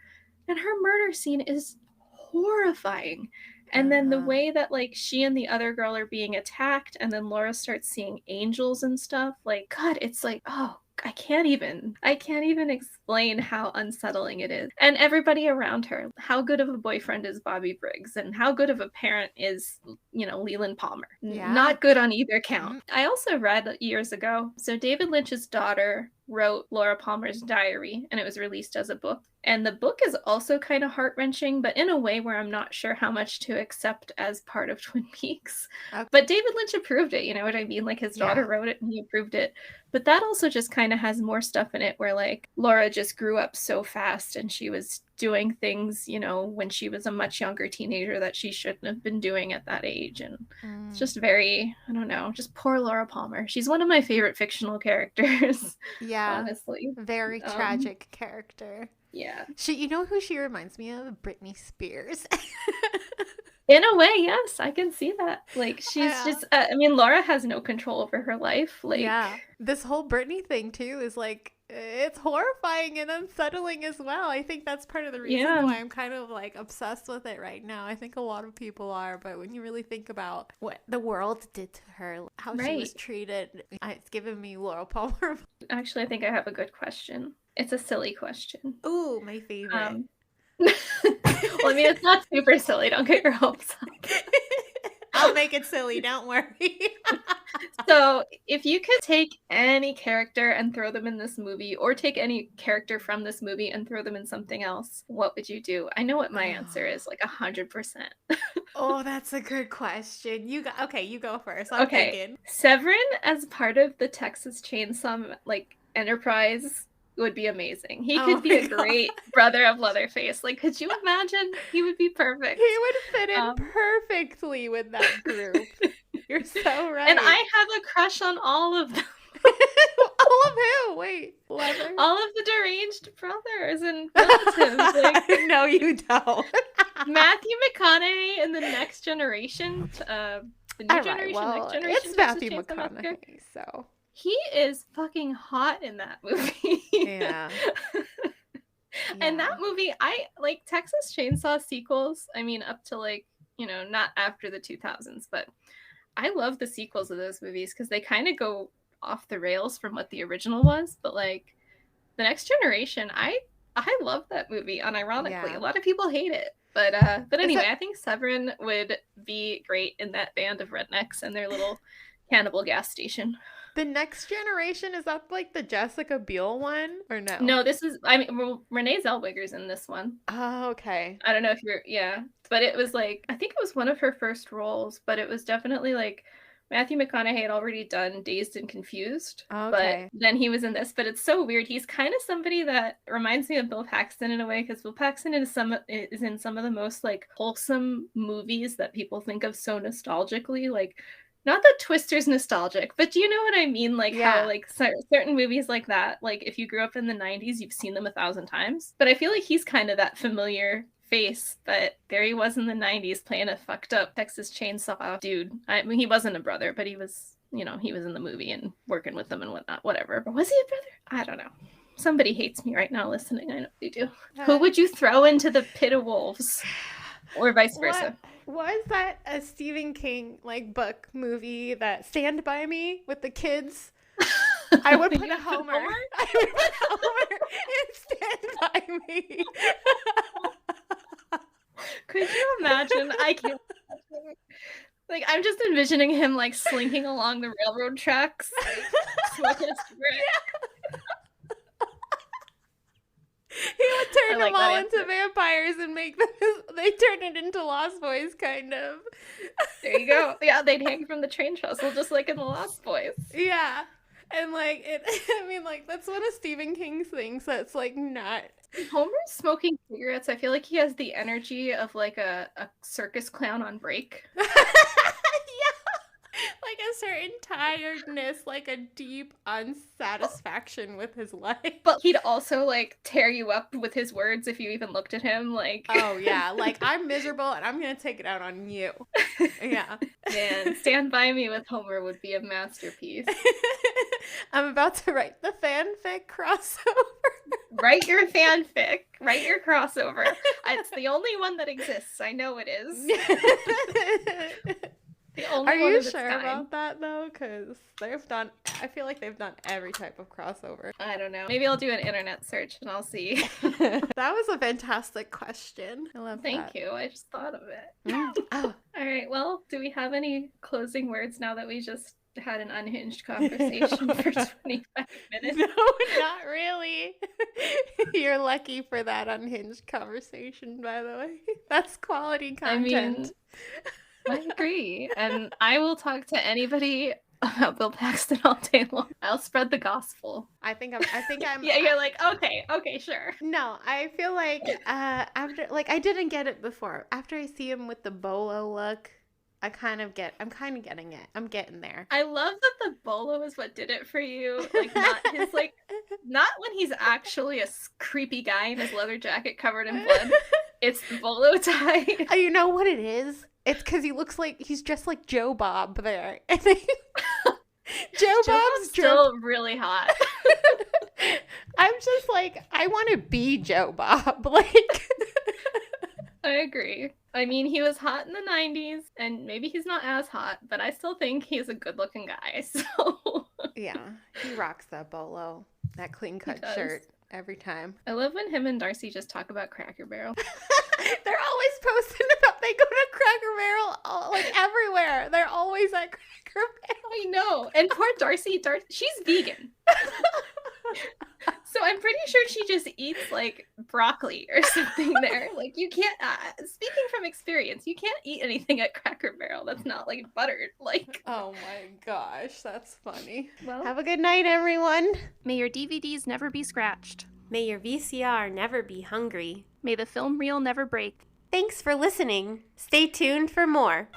and her murder scene is horrifying. And then the way that like she and the other girl are being attacked, and then Laura starts seeing angels and stuff, like, God, it's like, oh, I can't even explain how unsettling it is. And everybody around her, how good of a boyfriend is Bobby Briggs, and how good of a parent is, you know, Leland Palmer. Not good on either count. I also read years ago, so David Lynch's daughter wrote Laura Palmer's diary, and it was released as a book. And the book is also kind of heart-wrenching, but in a way where I'm not sure how much to accept as part of Twin Peaks. Okay. But David Lynch approved it, you know what I mean? Like, his daughter wrote it and he approved it. But that also just kind of has more stuff in it where, like, Laura just grew up so fast and she was doing things, you know, when she was a much younger teenager that she shouldn't have been doing at that age. And it's just very, I don't know, just poor Laura Palmer. She's one of my favorite fictional characters. Yeah. Honestly. Very tragic character. Yeah. You know who she reminds me of? Britney Spears. In a way, yes, I can see that. Like, she's just, I mean, Laura has no control over her life. Like, yeah. This whole Britney thing, too, is like, it's horrifying and unsettling as well. I think that's part of the reason why I'm kind of like obsessed with it right now. I think a lot of people are, but when you really think about what the world did to her, how she was treated, it's given me Laura Palmer. Actually, I think I have a good question. It's a silly question. Ooh, my favorite. Well, I mean, it's not super silly. Don't get your hopes up. I'll make it silly. Don't worry. So, if you could take any character and throw them in this movie, or take any character from this movie and throw them in something else, what would you do? I know what my answer is, like 100%. Oh, that's a good question. You go first. I'm thinking. Severin as part of the Texas Chainsaw like enterprise would be amazing. He could be a great brother of Leatherface. Like, could you imagine? He would be perfect. He would fit in perfectly with that group. You're so right. And I have a crush on all of them. All of who? Wait, Leather? All of the deranged brothers and relatives. Like, no, you don't. Matthew McConaughey in the Next Generation. The new generation, Next Generation. It's Matthew McConaughey, so. He is fucking hot in that movie. Yeah. And that movie, I like Texas Chainsaw sequels. I mean, up to like, you know, not after the 2000s, but I love the sequels of those movies because they kind of go off the rails from what the original was. But like the Next Generation, I love that movie. Unironically, a lot of people hate it. But anyway, I think Severin would be great in that band of rednecks and their little cannibal gas station. The Next Generation, is that like the Jessica Biel one or no? No, this is, I mean, Renee Zellweger's in this one. Oh, okay. I don't know if but it was like, I think it was one of her first roles, but it was definitely like Matthew McConaughey had already done Dazed and Confused, but then he was in this. But it's so weird. He's kind of somebody that reminds me of Bill Paxton in a way, because Bill Paxton is in some of the most like wholesome movies that people think of so nostalgically, like. Not that Twister's nostalgic, but do you know what I mean? Like how like certain movies like that, like if you grew up in the 90s, you've seen them 1,000 times. But I feel like he's kind of that familiar face, but there he was in the 90s playing a fucked up Texas Chainsaw dude. I mean, he wasn't a brother, but he was, you know, he was in the movie and working with them and whatnot, whatever. But was he a brother? I don't know. Somebody hates me right now listening. I know they do. Who would you throw into the pit of wolves? Or vice versa. Was that a Stephen King like book movie, that Stand By Me with the kids? I would put a Homer. I would put Homer in Stand By Me. Could you imagine? I can't. Like, I'm just envisioning him like slinking along the railroad tracks, like, smoking a cigarette. He would turn them all into vampires and make them, they turn it into Lost Boys, kind of. There you go. Yeah, they'd hang from the train trestle, just like in the Lost Boys. Yeah. And, like, I mean, like, that's one of Stephen King's things that's, like, not. Homer's smoking cigarettes, I feel like he has the energy of, like, a circus clown on break. Like a certain tiredness, like a deep unsatisfaction with his life. But he'd also, like, tear you up with his words if you even looked at him, like... Oh, yeah. Like, I'm miserable and I'm gonna take it out on you. Yeah. Man, Stand By Me with Homer would be a masterpiece. I'm about to write the fanfic crossover. Write your fanfic. Write your crossover. It's the only one that exists. I know it is. Are you sure about that, though? Because I feel like they've done every type of crossover. I don't know. Maybe I'll do an internet search and I'll see. That was a fantastic question. I love that. Thank you. I just thought of it. Oh. All right. Well, do we have any closing words now that we just had an unhinged conversation for 25 minutes. No, not really. You're lucky for that unhinged conversation, by the way. That's quality content. I agree. And I will talk to anybody about Bill Paxton all day long. I'll spread the gospel. I think I'm Yeah, you're like, okay, sure. No, I feel like after, like, I didn't get it before. After I see him with the bolo look, I'm kind of getting it. I'm getting there. I love that the bolo is what did it for you. Like, not his, like, not when he's actually a creepy guy in his leather jacket covered in blood. It's the bolo tie. You know what it is? It's because he looks like he's just like Joe Bob there. And Joe Bob's still really hot. I'm just like, I want to be Joe Bob. Like, I agree. I mean, he was hot in the 90s, and maybe he's not as hot, but I still think he's a good-looking guy, so... Yeah, he rocks that bolo, that clean-cut shirt every time. I love when him and Darcy just talk about Cracker Barrel. They're always posting about they go to Cracker Barrel, like, everywhere. They're always at Cracker Barrel. I know. And poor Darcy, she's vegan. So I'm pretty sure she just eats, like, broccoli or something there. Like, you can't, speaking from experience, you can't eat anything at Cracker Barrel that's not, like, buttered. Like, oh my gosh, that's funny. Well, have a good night, everyone. May your DVDs never be scratched. May your VCR never be hungry. May the film reel never break. Thanks for listening. Stay tuned for more.